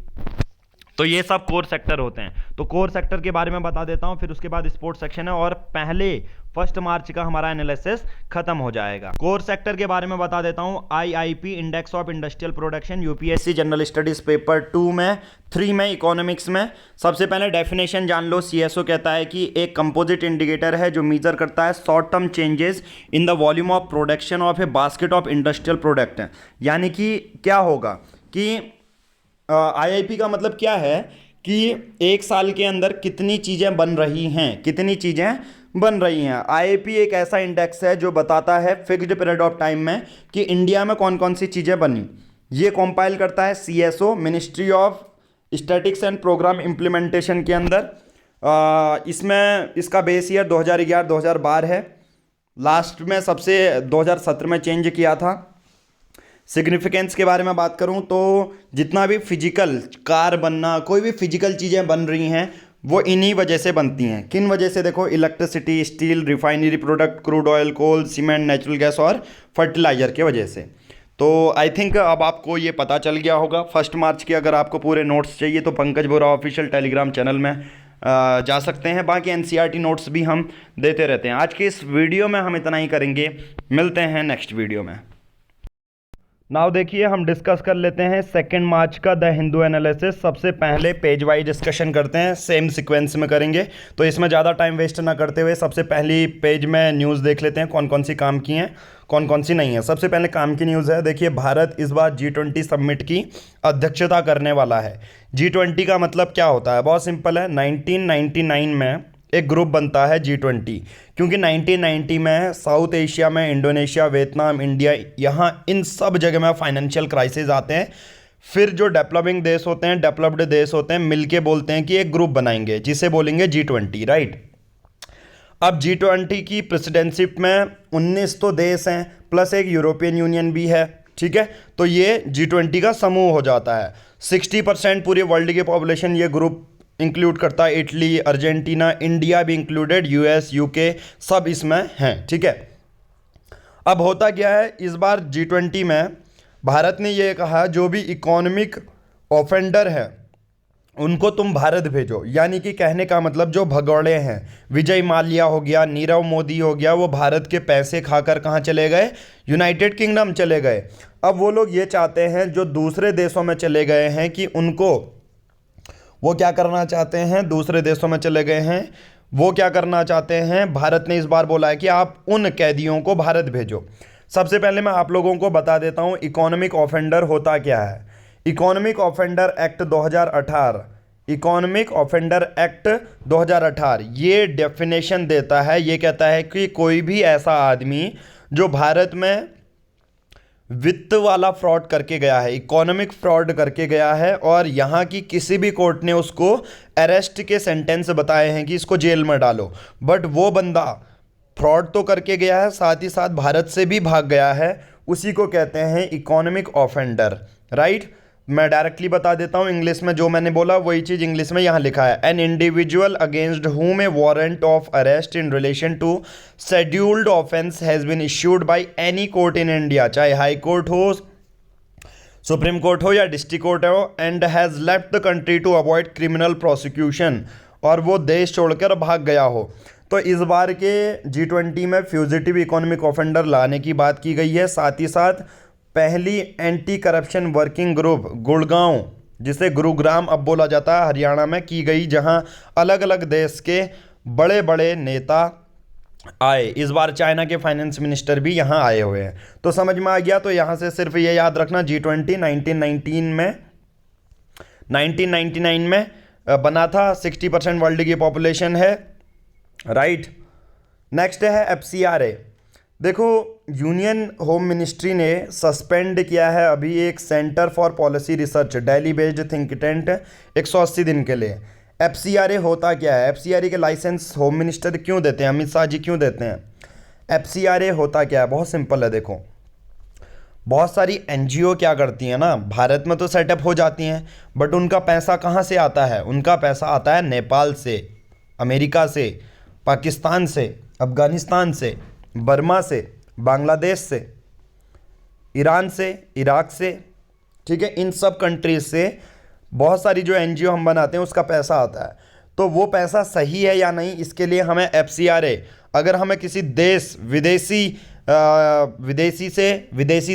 तो ये सब कोर सेक्टर होते हैं। तो कोर सेक्टर के बारे में बता देता हूं, फिर उसके बाद स्पोर्ट्स सेक्शन है, और पहले 1 मार्च का हमारा एनालिसिस खत्म हो जाएगा। कोर सेक्टर के बारे में बता देता हूं। IIP index of industrial production, UPSC general studies paper 2 में, 3 में, इकोनॉमिक्स में। सबसे पहले डेफिनेशन जान लो। CSO कहता है कि एक कंपोजिट इंडिकेटर है जो मेजर करता है short term changes in the volume of production of A basket of industrial product. यानी कि क्या होगा कि IIP का मतलब क्या है कि एक साल के अंदर कितनी चीज़ें बन रही हैं। IIP एक ऐसा इंडेक्स है जो बताता है फिक्स्ड पीरियड ऑफ टाइम में कि इंडिया में कौन कौन सी चीज़ें बनी। ये कंपाइल करता है CSO, ministry of statics and programme implementation के अंदर। इसमें इसका बेस ईयर 2011-2012 है। लास्ट में सबसे 2017 में चेंज किया था। सिग्निफिकेंस के बारे में बात करूं तो जितना भी फिजिकल कार बनना, कोई भी फिजिकल चीज़ें बन रही हैं, वो इन्हीं वजह से बनती हैं। किन वजह से? देखो, electricity, steel, refinery product, crude oil, coal, cement, natural gas और फर्टिलाइजर के वजह से। तो आई थिंक अब आपको ये पता चल गया होगा। 1 मार्च के अगर आपको पूरे नोट्स चाहिए तो पंकज बोरा ऑफिशियल टेलीग्राम चैनल में जा सकते हैं। बाकी NCERT नोट्स भी हम देते रहते हैं। आज के इस वीडियो में हम इतना ही करेंगे, मिलते हैं नेक्स्ट वीडियो में। नाउ देखिए, हम डिस्कस कर लेते हैं 2 मार्च का द हिंदू एनालिसिस। सबसे पहले पेज वाइज डिस्कशन करते हैं, सेम सीक्वेंस में करेंगे, तो इसमें ज़्यादा टाइम वेस्ट ना करते हुए सबसे पहली पेज में न्यूज़ देख लेते हैं, कौन कौन सी काम की हैं, कौन कौन सी नहीं है। सबसे पहले काम की न्यूज़ है। देखिए, भारत इस बार G20 समिट की अध्यक्षता करने वाला है। G20 का मतलब क्या होता है? बहुत सिंपल है। 1999 में एक ग्रुप बनता है G20, क्योंकि 1990 में साउथ एशिया में इंडोनेशिया, वियतनाम, इंडिया, यहाँ इन सब जगह में फाइनेंशियल क्राइसिस आते हैं। फिर जो डेवलपिंग देश होते हैं, डेवलप्ड देश होते हैं, मिलके बोलते हैं कि एक ग्रुप बनाएंगे जिसे बोलेंगे G20, राइट। अब G20 की प्रेसिडेंटशिप में 19 तो देश हैं, प्लस एक यूरोपियन यूनियन भी है, ठीक है। तो ये G20 का समूह हो जाता है। 60% पूरे वर्ल्ड की पॉपुलेशन ये ग्रुप इंक्लूड करता है। इटली, अर्जेंटीना, इंडिया भी इंक्लूडेड, US, UK सब इसमें हैं, ठीक है। अब होता क्या है, इस बार G20 में भारत ने ये कहा जो भी इकोनॉमिक ऑफेंडर है उनको तुम भारत भेजो। यानी कि कहने का मतलब जो भगौड़े हैं, विजय माल्या हो गया, नीरव मोदी हो गया, वो भारत के पैसे खाकर कहाँ चले गए? यूनाइटेड किंगडम चले गए। अब वो लोग ये चाहते हैं जो दूसरे देशों में चले गए हैं कि उनको, वो क्या करना चाहते हैं? दूसरे देशों में चले गए हैं, वो क्या करना चाहते हैं, भारत ने इस बार बोला है कि आप उन कैदियों को भारत भेजो। सबसे पहले मैं आप लोगों को बता देता हूँ इकोनॉमिक ऑफेंडर होता क्या है। Economic offender act 2018, economic offender act 2018 ये डेफिनेशन देता है, ये कहता है कि कोई भी ऐसा आदमी जो भारत में वित्त वाला फ्रॉड करके गया है, इकोनॉमिक फ्रॉड करके गया है, और यहाँ की किसी भी कोर्ट ने उसको अरेस्ट के सेंटेंस बताए हैं कि इसको जेल में डालो, बट वो बंदा फ्रॉड तो करके गया है, साथ ही साथ भारत से भी भाग गया है, उसी को कहते हैं इकोनॉमिक ऑफेंडर, राइट। मैं डायरेक्टली बता देता हूँ, इंग्लिश में जो मैंने बोला वही चीज़ इंग्लिश में यहाँ लिखा है। N individual against whom a warrant of arrest in relation to scheduled offence has been issued by any court in India, चाहे हाई कोर्ट हो, सुप्रीम कोर्ट हो या डिस्ट्रिक्ट कोर्ट हो, and has left the country to avoid criminal prosecution, और वो देश छोड़कर भाग गया हो। तो इस बार के G20 में फ्यूजिटिव इकोनॉमिक ऑफेंडर लाने की बात की गई है। साथ ही साथ पहली anti corruption working group Gurgaon, जिसे गुरुग्राम अब बोला जाता है, हरियाणा में की गई, जहां अलग अलग देश के बड़े बड़े नेता आए। इस बार चाइना के फाइनेंस मिनिस्टर भी यहां आए हुए हैं। तो समझ में आ गया। तो यहां से सिर्फ ये याद रखना, G20 1999 में बना था, 60% वर्ल्ड की पॉपुलेशन है, राइट। नेक्स्ट है FCRA। देखो, यूनियन होम मिनिस्ट्री ने सस्पेंड किया है अभी एक centre for policy research, Delhi based think tank, 180 दिन के लिए। FCRA होता क्या है? FCRA के लाइसेंस होम मिनिस्टर क्यों देते हैं, अमित शाह जी क्यों देते हैं? FCRA होता क्या है? बहुत सिंपल है। देखो, बहुत सारी NGO क्या करती हैं ना, भारत में तो सेटअप हो जाती हैं, बट उनका पैसा कहाँ से आता है? उनका पैसा आता है नेपाल से, अमेरिका से, पाकिस्तान से, अफ़गानिस्तान से, बर्मा से, बांग्लादेश से, ईरान से, इराक से, ठीक है। इन सब कंट्रीज से बहुत सारी जो NGO हम बनाते हैं उसका पैसा आता है। तो वो पैसा सही है या नहीं, इसके लिए हमें FCRA, अगर हमें किसी देश विदेशी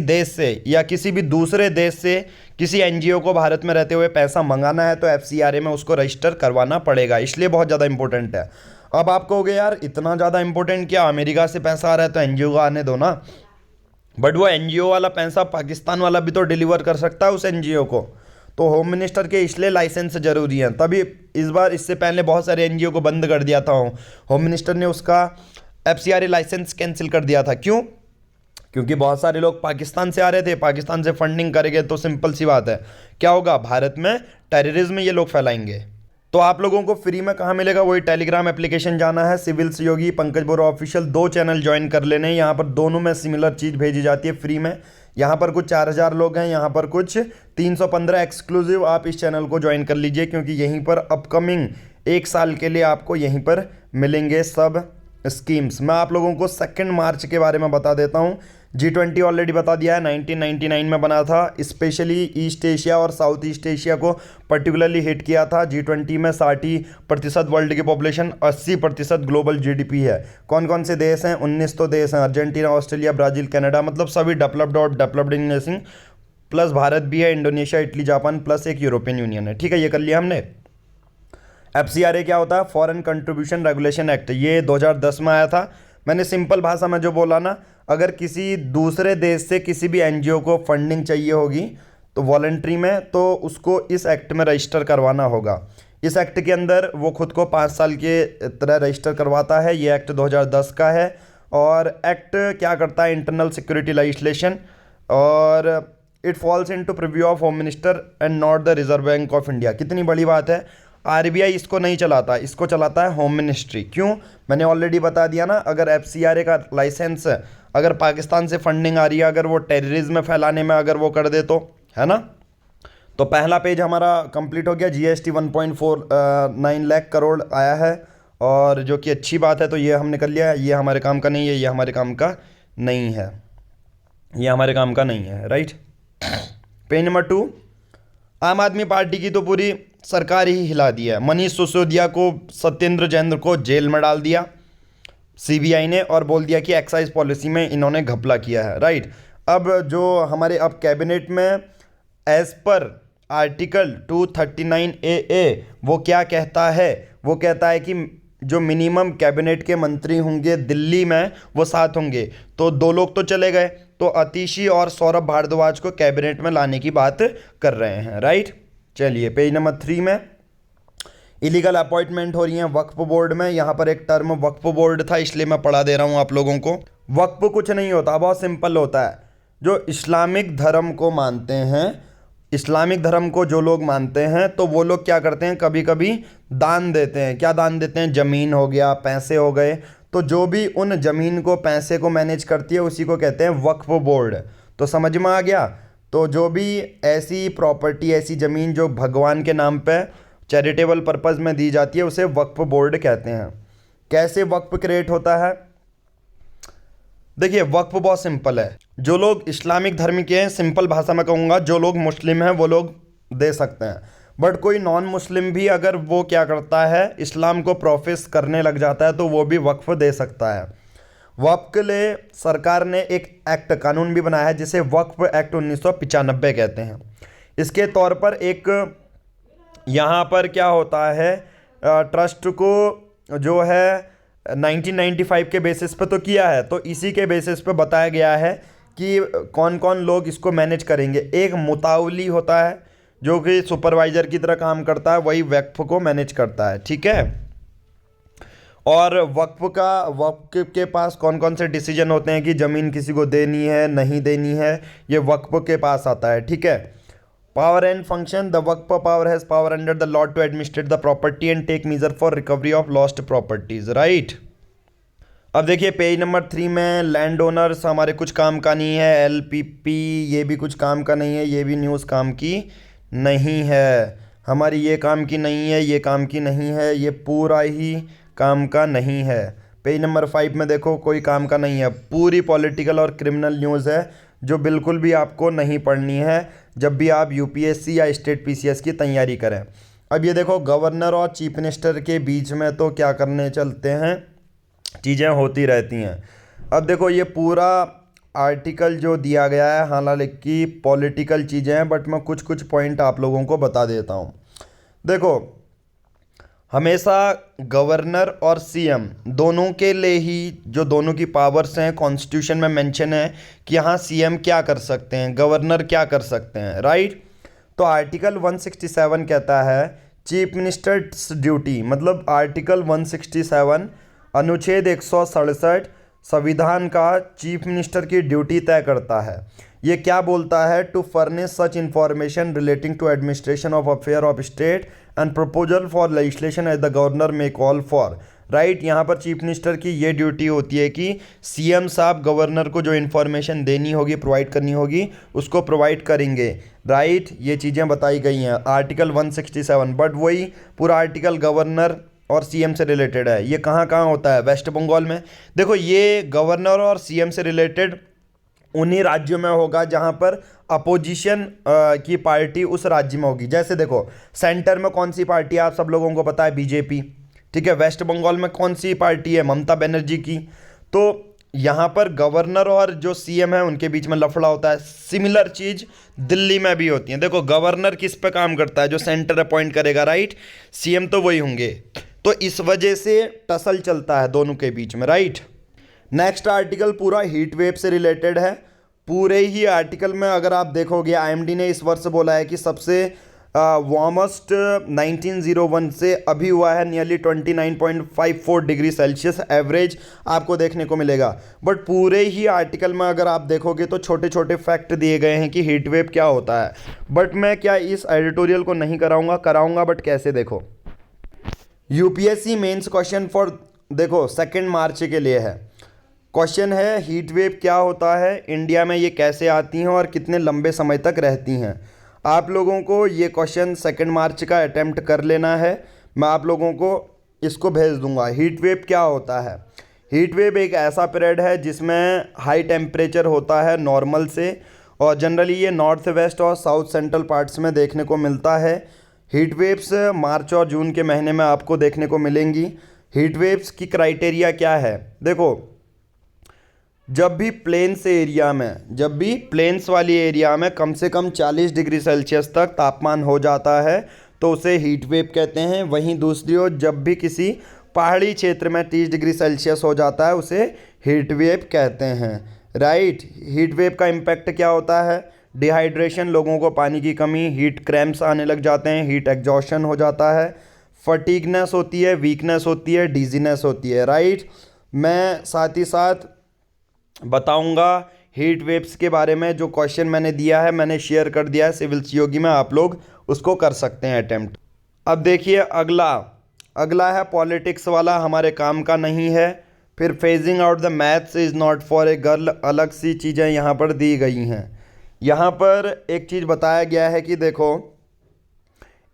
देश से या किसी भी दूसरे देश से किसी NGO को भारत में रहते हुए पैसा मंगाना है, तो FCRA में उसको रजिस्टर करवाना पड़ेगा, इसलिए बहुत ज़्यादा इंपॉर्टेंट है। अब आप कहोगे यार इतना ज़्यादा इंपॉर्टेंट क्या, अमेरिका से पैसा आ रहा है तो NGO को आने दो ना, बट वो NGO वाला पैसा पाकिस्तान वाला भी तो डिलीवर कर सकता है उस NGO को। तो होम मिनिस्टर के इसलिए लाइसेंस ज़रूरी है। तभी इस बार, इससे पहले बहुत सारे NGO को बंद कर दिया था, होम मिनिस्टर ने उसका FCRA लाइसेंस कैंसिल कर दिया था। क्यों? क्योंकि बहुत सारे लोग पाकिस्तान से आ रहे थे, पाकिस्तान से फंडिंग करेंगे तो सिंपल सी बात है, क्या होगा, भारत में टेररिज्म ये लोग फैलाएंगे। तो आप लोगों को फ्री में कहाँ मिलेगा, वही टेलीग्राम एप्लीकेशन जाना है, सिविल सहयोगी पंकज बोरा ऑफिशियल, 2 चैनल ज्वाइन कर लेने। यहाँ पर दोनों में सिमिलर चीज़ भेजी जाती है फ्री में। यहाँ पर कुछ 4000 लोग हैं, यहाँ पर कुछ 315 एक्सक्लूसिव। आप इस चैनल को ज्वाइन कर लीजिए, क्योंकि यहीं पर अपकमिंग 1 साल के लिए आपको यहीं पर मिलेंगे सब स्कीम्स। मैं आप लोगों को 2 मार्च के बारे में बता देता हूँ। G20 ऑलरेडी बता दिया है, 1999 में बना था, स्पेशली ईस्ट एशिया और साउथ ईस्ट एशिया को पर्टिकुलरली हिट किया था। G20 में 60% वर्ल्ड की पॉपुलेशन, 80% ग्लोबल GDP है। कौन कौन से देश हैं? 19 तो देश हैं, अर्जेंटीना, ऑस्ट्रेलिया, ब्राज़ील, कनाडा, मतलब सभी डेवलप्ड और डेवलप्ड नेशन, प्लस भारत भी है, इंडोनेशिया, इटली, जापान, प्लस एक यूरोपियन यूनियन है। ठीक है, ये कर लिया हमने। FCRA क्या होता है? फॉरेन कंट्रीब्यूशन रेगुलेशन एक्ट, ये 2010 में आया था। मैंने सिंपल भाषा में जो बोला ना, अगर किसी दूसरे देश से किसी भी NGO को फंडिंग चाहिए होगी तो वॉलंटरी में, तो उसको इस एक्ट में रजिस्टर करवाना होगा। इस एक्ट के अंदर वो खुद को 5 साल के तरह रजिस्टर करवाता है। ये एक्ट 2010 का है। और एक्ट क्या करता है? इंटरनल सिक्योरिटी लेजिस्लेशन, और it falls into preview of home minister and not the reserve bank of India. कितनी बड़ी बात है। RBI इसको नहीं चलाता, इसको चलाता है होम मिनिस्ट्री। क्यों? मैंने ऑलरेडी बता दिया ना, अगर FCRA का लाइसेंस, अगर पाकिस्तान से फंडिंग आ रही है, अगर वो टेररिज्म फैलाने में अगर वो कर दे तो, है ना। तो पहला पेज हमारा कंप्लीट हो गया। GST 1.49 लाख करोड़ आया है, और जो कि अच्छी बात है। तो ये हमने कर लिया। ये हमारे काम का नहीं है, ये हमारे काम का नहीं है, ये हमारे काम का नहीं है, राइट। पेज नंबर 2, आम आदमी पार्टी की तो पूरी सरकार ही हिला दी है। मनीष सिसोदिया को, सत्येंद्र जैन को जेल में डाल दिया CBI ने, और बोल दिया कि एक्साइज पॉलिसी में इन्होंने घपला किया है, राइट। अब जो हमारे अब कैबिनेट में एज पर आर्टिकल 239AA वो क्या कहता है? वो कहता है कि जो मिनिमम कैबिनेट के मंत्री होंगे दिल्ली में वो 7 होंगे, तो 2 लोग तो चले गए, तो अतिशी और सौरभ भारद्वाज को कैबिनेट में लाने की बात कर रहे हैं, राइट। चलिए पेज नंबर 3 में इलीगल अपॉइंटमेंट हो रही है वक्फ बोर्ड में। यहाँ पर एक टर्म वक्फ बोर्ड था इसलिए मैं पढ़ा दे रहा हूँ आप लोगों को। वक्फ कुछ नहीं होता, बहुत सिंपल होता है। जो इस्लामिक धर्म को मानते हैं, इस्लामिक धर्म को जो लोग मानते हैं तो वो लोग क्या करते हैं, कभी कभी दान देते हैं। क्या दान देते हैं? ज़मीन हो गया, पैसे हो गए। तो जो भी उन ज़मीन को, पैसे को मैनेज करती है उसी को कहते हैं वक्फ बोर्ड। तो समझ में आ गया। तो जो भी ऐसी प्रॉपर्टी, ऐसी ज़मीन जो भगवान के नाम पे चैरिटेबल पर्पज़ में दी जाती है उसे वक्फ बोर्ड कहते हैं। कैसे वक्फ क्रिएट होता है? देखिए वक्फ बहुत सिंपल है। जो लोग इस्लामिक धर्म के हैं, सिंपल भाषा में कहूँगा, जो लोग मुस्लिम हैं वो लोग दे सकते हैं। बट कोई नॉन मुस्लिम भी अगर वो क्या करता है, इस्लाम को प्रोफेस करने लग जाता है तो वो भी वक्फ दे सकता है। वक्फ के लिए सरकार ने एक एक्ट, कानून भी बनाया है जिसे वक्फ एक्ट 1995 कहते हैं। इसके तौर पर एक यहाँ पर क्या होता है, ट्रस्ट को जो है 1995 के बेसिस पे तो किया है, तो इसी के बेसिस पे बताया गया है कि कौन कौन लोग इसको मैनेज करेंगे। एक मुतावली होता है जो कि सुपरवाइजर की तरह काम करता है, वही वक्फ को मैनेज करता है, ठीक है। और वक्फ के पास कौन कौन से डिसीजन होते हैं कि ज़मीन किसी को देनी है नहीं देनी है, ये वक्फ के पास आता है, ठीक है। पावर एंड फंक्शन, द वक्फ power has power under the law to administrate the property and take measure for recovery of lost properties, right. अब देखिए पेज नंबर 3 में लैंड ओनर्स हमारे कुछ काम का नहीं है, एलपीपी ये भी कुछ काम का नहीं है, ये भी न्यूज़ काम की नहीं है, हमारी ये काम की नहीं है, ये काम की नहीं है, ये पूरा ही काम का नहीं है। पेज नंबर 5 में देखो कोई काम का नहीं है, पूरी पॉलिटिकल और क्रिमिनल न्यूज़ है जो बिल्कुल भी आपको नहीं पढ़नी है जब भी आप यूपीएससी या स्टेट पीसीएस की तैयारी करें। अब ये देखो गवर्नर और चीफ मिनिस्टर के बीच में तो क्या करने चलते हैं, चीज़ें होती रहती हैं। अब देखो ये पूरा आर्टिकल जो दिया गया है, हालांकि पॉलिटिकल चीज़ें हैं बट मैं कुछ कुछ पॉइंट आप लोगों को बता देता हूँ। देखो हमेशा गवर्नर और सीएम दोनों के लिए ही, जो दोनों की पावर्स हैं, कॉन्स्टिट्यूशन में मेंशन है कि हाँ सीएम क्या कर सकते हैं, गवर्नर क्या कर सकते हैं, राइट। तो आर्टिकल 167 कहता है चीफ मिनिस्टर्स ड्यूटी, मतलब आर्टिकल 167 अनुच्छेद 167 संविधान का चीफ मिनिस्टर की ड्यूटी तय करता है। ये क्या बोलता है? To furnish such information relating to administration of affair of state and proposal for legislation as the governor may call for, right. यहाँ पर चीफ मिनिस्टर की ये ड्यूटी होती है कि सीएम साहब गवर्नर को जो इन्फॉर्मेशन देनी होगी, प्रोवाइड करनी होगी, उसको प्रोवाइड करेंगे, राइट। ये चीज़ें बताई गई हैं आर्टिकल 167। बट वही पूरा आर्टिकल गवर्नर और सीएम से रिलेटेड है। ये कहाँ कहाँ होता है? वेस्ट बंगाल में। देखो ये गवर्नर और सीएम से रिलेटेड उन्हीं राज्यों में होगा जहाँ पर अपोजिशन की पार्टी उस राज्य में होगी। जैसे देखो सेंटर में कौन सी पार्टी है आप सब लोगों को पता है, बीजेपी, ठीक है। वेस्ट बंगाल में कौन सी पार्टी है? ममता बनर्जी की। तो यहाँ पर गवर्नर और जो सीएम है उनके बीच में लफड़ा होता है। सिमिलर चीज़ दिल्ली में भी होती है। देखो गवर्नर किस पे काम करता है? जो सेंटर अपॉइंट करेगा, राइट। सीएम तो वही होंगे, तो इस वजह से टसल चलता है दोनों के बीच में, राइट। नेक्स्ट आर्टिकल पूरा हीट वेव से रिलेटेड है। पूरे ही आर्टिकल में अगर आप देखोगे, आईएमडी ने इस वर्ष बोला है कि सबसे वार्मस्ट 1901 से अभी हुआ है नियरली 29.54 डिग्री सेल्सियस एवरेज आपको देखने को मिलेगा। बट पूरे ही आर्टिकल में अगर आप देखोगे तो छोटे छोटे फैक्ट दिए गए हैं कि हीट वेव क्या होता है। बट मैं क्या इस एडिटोरियल को नहीं कराऊंगा बट कैसे, देखो यूपीएससी मेंस क्वेश्चन फॉर, देखो 2 मार्च के लिए है। क्वेश्चन है हीट वेव क्या होता है, इंडिया में ये कैसे आती हैं और कितने लंबे समय तक रहती हैं। आप लोगों को ये क्वेश्चन 2 मार्च का अटेम्प्ट कर लेना है। मैं आप लोगों को इसको भेज दूंगा। हीट वेव क्या होता है? हीट वेव एक ऐसा पीरियड है जिसमें हाई टेम्परेचर होता है नॉर्मल से, और जनरली ये नॉर्थ वेस्ट और साउथ सेंट्रल पार्ट्स में देखने को मिलता है। हीट वेव्स मार्च और जून के महीने में आपको देखने को मिलेंगी। हीट वेव्स की क्राइटेरिया क्या है? देखो जब भी प्लेन्स वाली एरिया में कम से कम 40 डिग्री सेल्सियस तक तापमान हो जाता है तो उसे हीट वेव कहते हैं। वहीं दूसरी ओर जब भी किसी पहाड़ी क्षेत्र में 30 डिग्री सेल्सियस हो जाता है, उसे हीट वेव कहते हैं, राइट। हीट वेव का इम्पैक्ट क्या होता है? डिहाइड्रेशन, लोगों को पानी की कमी, हीट क्रैम्प्स आने लग जाते हैं, हीट एग्जॉशन हो जाता है, फटीगनेस होती है, वीकनेस होती है, डिजीनेस होती है, राइट। मैं साथ ही साथ बताऊंगा हीट वेव्स के बारे में। जो क्वेश्चन मैंने दिया है मैंने शेयर कर दिया है सिविल सीओगी में, आप लोग उसको कर सकते हैं अटेम्प्ट। अब देखिए अगला है पॉलिटिक्स वाला, हमारे काम का नहीं है। फिर phasing out the maths is not for a girl, अलग सी चीज़ें यहाँ पर दी गई हैं। यहाँ पर एक चीज़ बताया गया है कि देखो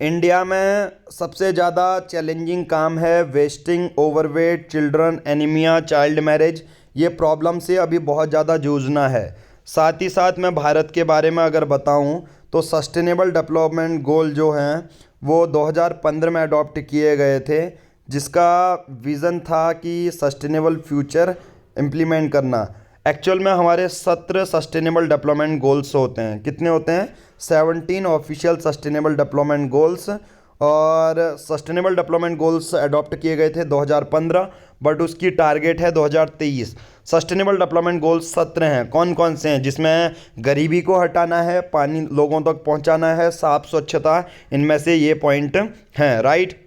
इंडिया में सबसे ज़्यादा चैलेंजिंग काम है wasting, overweight, children, anaemia, child marriage. ये प्रॉब्लम से अभी बहुत ज़्यादा जूझना है। साथ ही साथ मैं भारत के बारे में अगर बताऊं तो सस्टेनेबल डेवलपमेंट गोल जो हैं वो 2015 में अडॉप्ट किए गए थे, जिसका विज़न था कि सस्टेनेबल फ्यूचर इम्प्लीमेंट करना। एक्चुअल में हमारे 17 सस्टेनेबल डेवलपमेंट गोल्स होते हैं। कितने होते हैं? 17 ऑफिशियल सस्टेनेबल डेवलपमेंट गोल्स। और सस्टेनेबल डेवलपमेंट गोल्स अडॉप्ट किए गए थे 2015, बट उसकी टारगेट है 2023। सस्टेनेबल डेवलपमेंट गोल्स 17 हैं। कौन कौन से हैं? जिसमें गरीबी को हटाना है, पानी लोगों तक पहुंचाना है, साफ स्वच्छता, इनमें से ये पॉइंट हैं, राइट।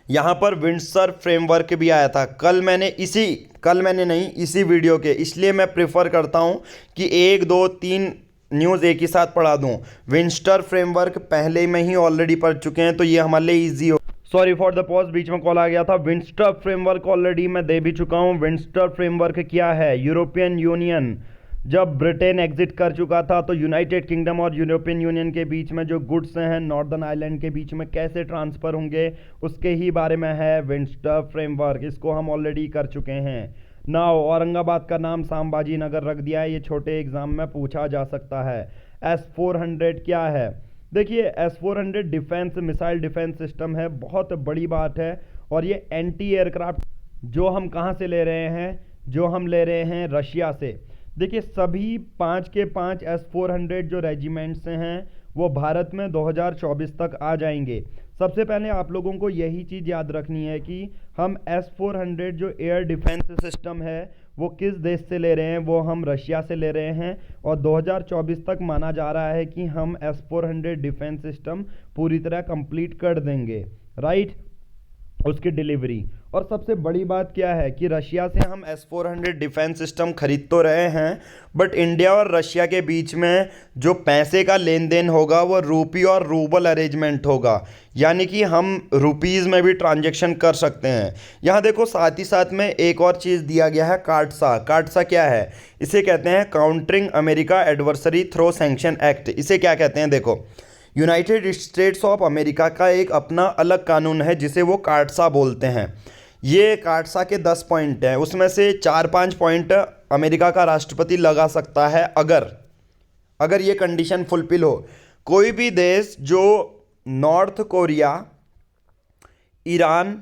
यहाँ पर विंडसर फ्रेमवर्क भी आया था। कल मैंने नहीं, इसी वीडियो के, इसलिए मैं प्रेफर करता हूँ कि 1 2 3 न्यूज़ एक ही साथ पढ़ा दूँ। विंडसर फ्रेमवर्क पहले में ही ऑलरेडी पढ़ चुके हैं, तो ये हमारे लिए ईजी हो। सॉरी फॉर द पॉज, बीच में कॉल आ गया था। विंडसर फ्रेमवर्क ऑलरेडी मैं दे भी चुका हूँ। विंडसर फ्रेमवर्क क्या है? यूरोपियन यूनियन जब ब्रिटेन एग्जिट कर चुका था तो यूनाइटेड किंगडम और यूरोपियन यूनियन के बीच में जो गुड्स हैं नॉर्दर्न आयरलैंड के बीच में कैसे ट्रांसफ़र होंगे, उसके ही बारे में है विंडसर फ्रेमवर्क। इसको हम ऑलरेडी कर चुके हैं। नाउ औरंगाबाद का नाम सांबाजी नगर रख दिया है, ये छोटे एग्जाम में पूछा जा सकता है। S-400 क्या है? देखिए S-400 defence missile defence system है, बहुत बड़ी बात है। और ये एंटी एयरक्राफ्ट जो हम कहाँ से ले रहे हैं? जो हम ले रहे हैं रशिया से। देखिए सभी 5 के 5 S-400 जो रेजिमेंट्स हैं वो भारत में 2024 तक आ जाएंगे। सबसे पहले आप लोगों को यही चीज़ याद रखनी है कि हम S-400 जो एयर डिफेंस सिस्टम है वो किस देश से ले रहे हैं? वो हम रशिया से ले रहे हैं। और 2024 तक माना जा रहा है कि हम S-400 डिफेंस सिस्टम पूरी तरह कंप्लीट कर देंगे, राइट, उसकी डिलीवरी। और सबसे बड़ी बात क्या है कि रशिया से हम S-400 डिफेंस सिस्टम खरीद तो रहे हैं, बट इंडिया और रशिया के बीच में जो पैसे का लेन देन होगा वो रूपी और रूबल अरेंजमेंट होगा, यानी कि हम रुपीज़ में भी ट्रांजैक्शन कर सकते हैं। यहाँ देखो साथ ही साथ में एक और चीज़ दिया गया है, कार्डसा। कार्डसा क्या है? इसे कहते हैं countering America adversary through sanction act. इसे क्या कहते हैं? देखो यूनाइटेड स्टेट्स ऑफ अमेरिका का एक अपना अलग कानून है जिसे वो कार्डसा बोलते हैं। ये कार्डसा के 10 पॉइंट हैं, उसमें से 4-5 पॉइंट अमेरिका का राष्ट्रपति लगा सकता है अगर ये कंडीशन फुलफिल हो। कोई भी देश जो नॉर्थ कोरिया, ईरान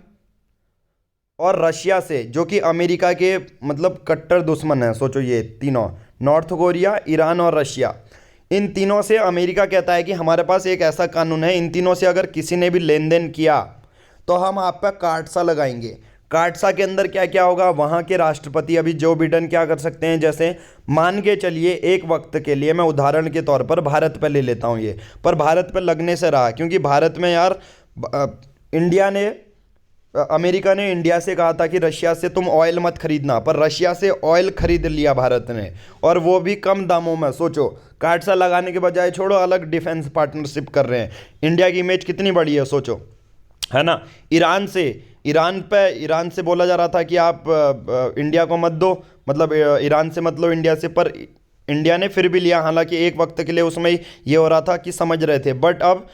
और रशिया से, जो कि अमेरिका के मतलब कट्टर दुश्मन हैं, सोचो ये तीनों, नॉर्थ कोरिया, ईरान और रशिया, इन तीनों से अमेरिका कहता है कि हमारे पास एक ऐसा कानून है, इन तीनों से अगर किसी ने भी लेन देन किया तो हम आप पर कार्डसा लगाएंगे। कार्डसा के अंदर क्या क्या होगा? वहाँ के राष्ट्रपति अभी जो बिडेन क्या कर सकते हैं, जैसे मान के चलिए एक वक्त के लिए, मैं उदाहरण के तौर पर भारत पर ले लेता हूँ ये, पर भारत पर लगने से रहा क्योंकि भारत में यार अमेरिका ने इंडिया से कहा था कि रशिया से तुम ऑयल मत खरीदना, पर रशिया से ऑयल खरीद लिया भारत ने, और वो भी कम दामों में। सोचो कार्डसा लगाने के बजाय छोड़ो अलग डिफेंस पार्टनरशिप कर रहे हैं। इंडिया की इमेज कितनी बड़ी है सोचो, है ना। ईरान से बोला जा रहा था कि आप इंडिया को मत दो, मतलब ईरान से मत लो इंडिया से, पर इंडिया ने फिर भी लिया। हालांकि एक वक्त के लिए उसमें ये हो रहा था कि समझ रहे थे, बट अब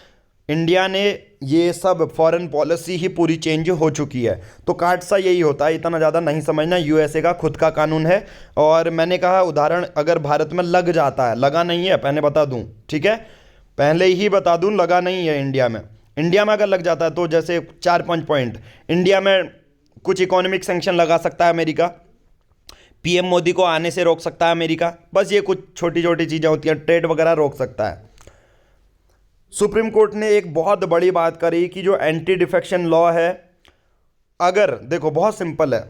इंडिया ने ये सब फॉरेन पॉलिसी ही पूरी चेंज हो चुकी है। तो कार्डसा यही होता है, इतना ज़्यादा नहीं समझना। यूएसए का खुद का कानून है। और मैंने कहा उदाहरण अगर भारत में लग जाता है, लगा नहीं है, पहले बता दूं, ठीक है, पहले ही बता दूं, लगा नहीं है इंडिया में अगर लग जाता है तो जैसे 4-5 पॉइंट, इंडिया में कुछ इकोनॉमिक सैंक्शन लगा सकता है अमेरिका, पीएम मोदी को आने से रोक सकता है अमेरिका, बस ये कुछ छोटी छोटी चीज़ें होती हैं, ट्रेड वगैरह रोक सकता है। सुप्रीम कोर्ट ने एक बहुत बड़ी बात करी कि जो एंटी डिफेक्शन लॉ है अगर देखो बहुत सिंपल है,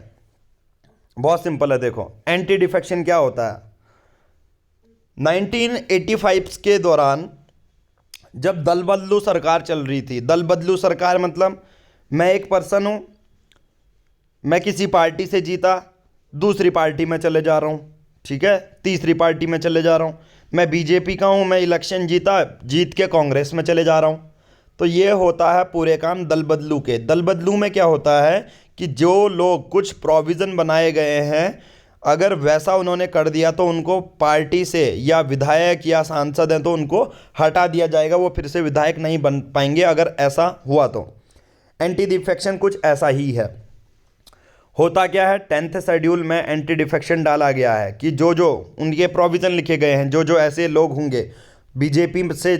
बहुत सिंपल है। देखो एंटी डिफेक्शन क्या होता है, 1985 के दौरान जब दल बदलू सरकार चल रही थी, दल बदलू सरकार मतलब मैं एक पर्सन हूं, मैं किसी पार्टी से जीता, दूसरी पार्टी में चले जा रहा हूँ, ठीक है, तीसरी पार्टी में चले जा रहा हूँ। मैं बीजेपी का हूँ, मैं इलेक्शन जीता, जीत के कांग्रेस में चले जा रहा हूँ। तो ये होता है पूरे काम दल बदलू के। दल बदलू में क्या होता है कि जो लोग कुछ प्रोविज़न बनाए गए हैं, अगर वैसा उन्होंने कर दिया तो उनको पार्टी से, या विधायक या सांसद हैं तो उनको हटा दिया जाएगा, वो फिर से विधायक नहीं बन पाएंगे अगर ऐसा हुआ तो। एंटी डिफेक्शन कुछ ऐसा ही है। होता क्या है, 10th शेड्यूल में एंटी डिफेक्शन डाला गया है कि जो जो उनके प्रोविज़न लिखे गए हैं, जो जो ऐसे लोग होंगे बीजेपी से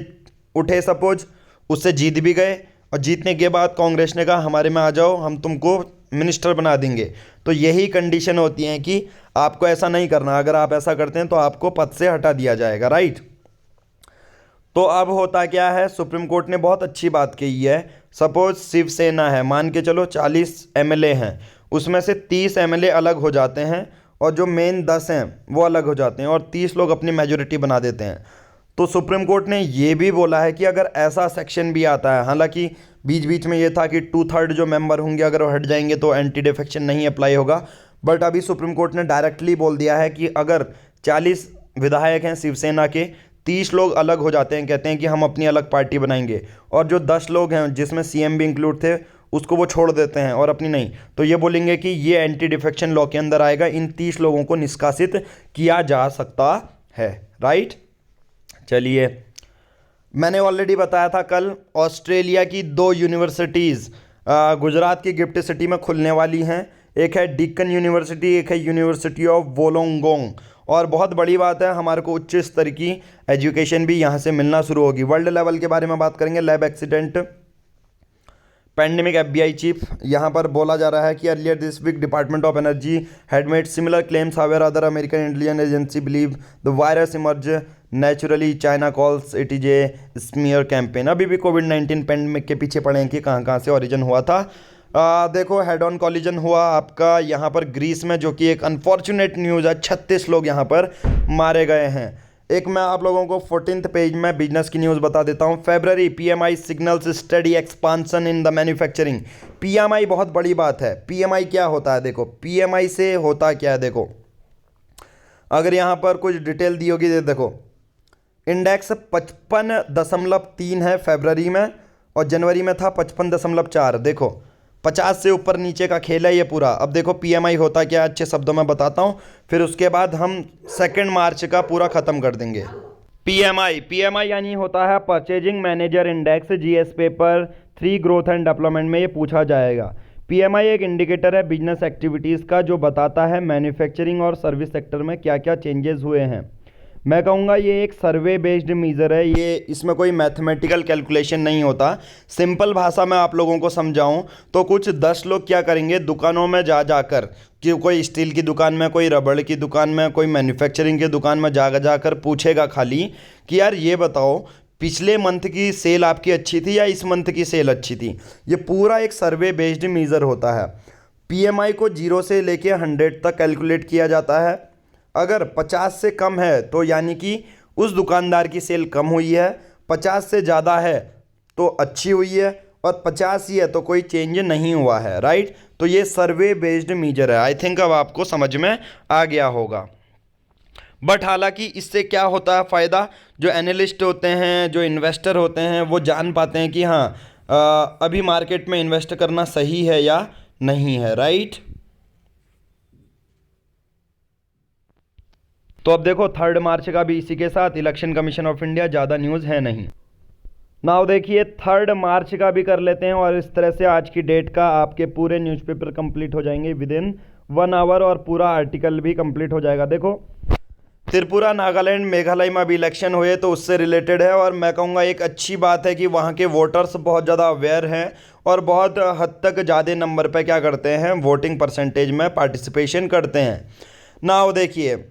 उठे सपोज, उससे जीत भी गए, और जीतने के बाद कांग्रेस ने कहा हमारे में आ जाओ, हम तुमको मिनिस्टर बना देंगे, तो यही कंडीशन होती है कि आपको ऐसा नहीं करना। अगर आप ऐसा करते हैं तो आपको पद से हटा दिया जाएगा, राइट। तो अब होता क्या है, सुप्रीम कोर्ट ने बहुत अच्छी बात कही है। सपोज शिवसेना है, मान के चलो 40 एमएलए हैं, उसमें से 30 एमएलए अलग हो जाते हैं और जो मेन 10 हैं वो अलग हो जाते हैं, और 30 लोग अपनी मेजोरिटी बना देते हैं। तो सुप्रीम कोर्ट ने ये भी बोला है कि अगर ऐसा सेक्शन भी आता है, हालांकि बीच बीच में ये था कि 2/3 जो मेंबर होंगे अगर वो हट जाएंगे तो एंटी डिफेक्शन नहीं अप्लाई होगा, बट अभी सुप्रीम कोर्ट ने डायरेक्टली बोल दिया है कि अगर 40 विधायक हैं शिवसेना के, 30 लोग अलग हो जाते हैं, कहते हैं कि हम अपनी अलग पार्टी बनाएंगे, और जो 10 लोग हैं जिसमें सीएम भी इंक्लूड थे उसको वो छोड़ देते हैं और अपनी नहीं, तो ये बोलेंगे कि ये एंटी डिफेक्शन लॉ के अंदर आएगा, इन 30 लोगों को निष्कासित किया जा सकता है, राइट। चलिए, मैंने ऑलरेडी बताया था कल, ऑस्ट्रेलिया की 2 यूनिवर्सिटीज़ गुजरात की गिफ्ट सिटी में खुलने वाली हैं। एक है डिक्कन यूनिवर्सिटी, एक है यूनिवर्सिटी ऑफ वोलोंगोंग। और बहुत बड़ी बात है, हमारे को उच्च स्तर की एजुकेशन भी यहाँ से मिलना शुरू होगी। वर्ल्ड लेवल के बारे में बात करेंगे, lab accident pandemic FBI chief, यहाँ पर बोला जा रहा है कि earlier this week department of energy had made similar claims, however other American intelligence agency believe the virus emerge naturally, China calls it is a smear campaign. अभी भी कोविड-19 pandemic के पीछे पड़े हैं कि कहाँ कहाँ से ओरिजिन हुआ था। देखो हेड ऑन कॉलिजन हुआ आपका यहाँ पर ग्रीस में, जो कि एक अनफॉर्चुनेट न्यूज़ है, 36 लोग यहाँ पर मारे गए हैं। एक मैं आप लोगों को 14th पेज में बिजनेस की न्यूज़ बता देता हूँ। February PMI signals study expansion in the manufacturing. PMI बहुत बड़ी बात है। पीएमआई क्या होता है, देखो पीएमआई से होता क्या है, देखो अगर यहाँ पर कुछ डिटेल दी होगी, देखो इंडेक्स 55.3 है फरवरी में, और जनवरी में था 55.4। देखो 50 से ऊपर नीचे का खेल है ये पूरा। अब देखो पीएमआई होता क्या है, अच्छे शब्दों में बताता हूँ, फिर उसके बाद हम 2 मार्च का पूरा ख़त्म कर देंगे। पीएमआई यानी होता है purchasing manager index, GS paper 3 growth and development में ये पूछा जाएगा। पीएमआई एक इंडिकेटर है बिजनेस एक्टिविटीज़ का, जो बताता है मैन्युफैक्चरिंग और सर्विस सेक्टर में क्या क्या चेंजेस हुए हैं। मैं कहूँगा ये एक सर्वे बेस्ड मीज़र है, ये इसमें कोई मैथमेटिकल कैलकुलेशन नहीं होता। सिंपल भाषा में आप लोगों को समझाऊं तो कुछ 10 लोग क्या करेंगे, दुकानों में जा जाकर, कि कोई स्टील की दुकान में, कोई रबड़ की दुकान में, कोई मैन्युफैक्चरिंग की दुकान में जा जाकर पूछेगा खाली कि यार ये बताओ पिछले मंथ की सेल आपकी अच्छी थी या इस मंथ की सेल अच्छी थी। ये पूरा एक सर्वे बेस्ड मीज़र होता है। पीएमआई को 0 से लेके 100 तक कैलकुलेट किया जाता है। अगर 50 से कम है तो यानी कि उस दुकानदार की सेल कम हुई है, 50 से ज़्यादा है तो अच्छी हुई है, और 50 ही है तो कोई चेंज नहीं हुआ है, राइट। तो ये सर्वे बेस्ड मीजर है। आई थिंक अब आपको समझ में आ गया होगा। बट हालांकि इससे क्या होता है फ़ायदा, जो एनालिस्ट होते हैं, जो इन्वेस्टर होते हैं, वो जान पाते हैं कि हाँ अभी मार्केट में इन्वेस्ट करना सही है या नहीं है, राइट। तो अब देखो 3 मार्च का भी इसी के साथ इलेक्शन कमीशन ऑफ इंडिया, ज़्यादा न्यूज़ है नहीं। नाउ देखिए 3 मार्च का भी कर लेते हैं, और इस तरह से आज की डेट का आपके पूरे न्यूज़पेपर कंप्लीट हो जाएंगे विद इन 1 आवर, और पूरा आर्टिकल भी कंप्लीट हो जाएगा। देखो त्रिपुरा, नागालैंड, मेघालय में अभी इलेक्शन हुए तो उससे रिलेटेड है, और मैं कहूँगा एक अच्छी बात है कि वहाँ के वोटर्स बहुत ज़्यादा अवेयर हैं और बहुत हद तक ज़्यादा नंबर पे क्या करते हैं, वोटिंग परसेंटेज में पार्टिसिपेशन करते हैं। नाउ देखिए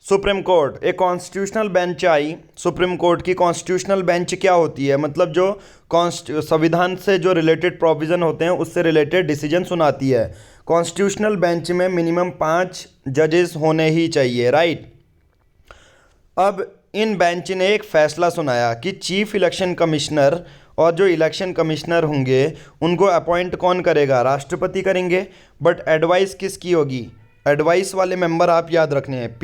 सुप्रीम कोर्ट एक कॉन्स्टिट्यूशनल बेंच आई सुप्रीम कोर्ट की। कॉन्स्टिट्यूशनल बेंच क्या होती है? मतलब जो संविधान से जो रिलेटेड प्रोविज़न होते हैं उससे रिलेटेड डिसीजन सुनाती है। कॉन्स्टिट्यूशनल बेंच में मिनिमम 5 जजेस होने ही चाहिए, राइट। अब इन बेंच ने एक फैसला सुनाया कि चीफ इलेक्शन कमिश्नर और जो इलेक्शन कमिश्नर होंगे उनको अपॉइंट कौन करेगा? राष्ट्रपति करेंगे। बट एडवाइस किसकी होगी? एडवाइस वाले मेंबर आप याद रखने हैं,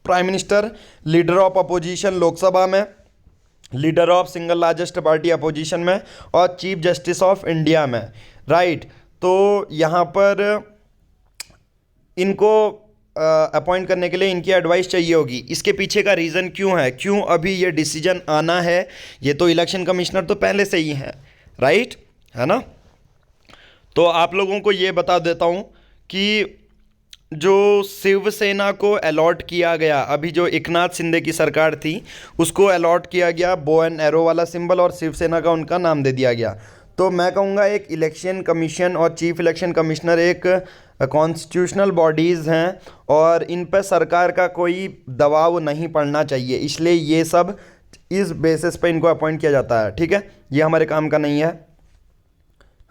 prime minister, leader of opposition Lok Sabha में, leader of single largest party opposition में, और चीफ जस्टिस ऑफ इंडिया में, राइट। तो यहाँ पर इनको अपॉइंट करने के लिए इनकी एडवाइस चाहिए होगी। इसके पीछे का रीज़न क्यों है, क्यों अभी ये डिसीजन आना है? ये तो इलेक्शन कमिश्नर तो पहले से ही हैं, राइट, है ना। तो आप लोगों को ये बता देता हूँ कि जो शिवसेना को अलॉट किया गया, अभी जो एकनाथ शिंदे की सरकार थी उसको अलॉट किया गया बो एंड एरो वाला सिंबल, और शिवसेना का उनका नाम दे दिया गया। तो मैं कहूँगा एक इलेक्शन कमीशन और चीफ इलेक्शन कमिश्नर एक कॉन्स्टिट्यूशनल बॉडीज़ हैं और इन पर सरकार का कोई दबाव नहीं पड़ना चाहिए, इसलिए ये सब इस बेसिस पे इनको अपॉइंट किया जाता है, ठीक है। ये हमारे काम का नहीं है,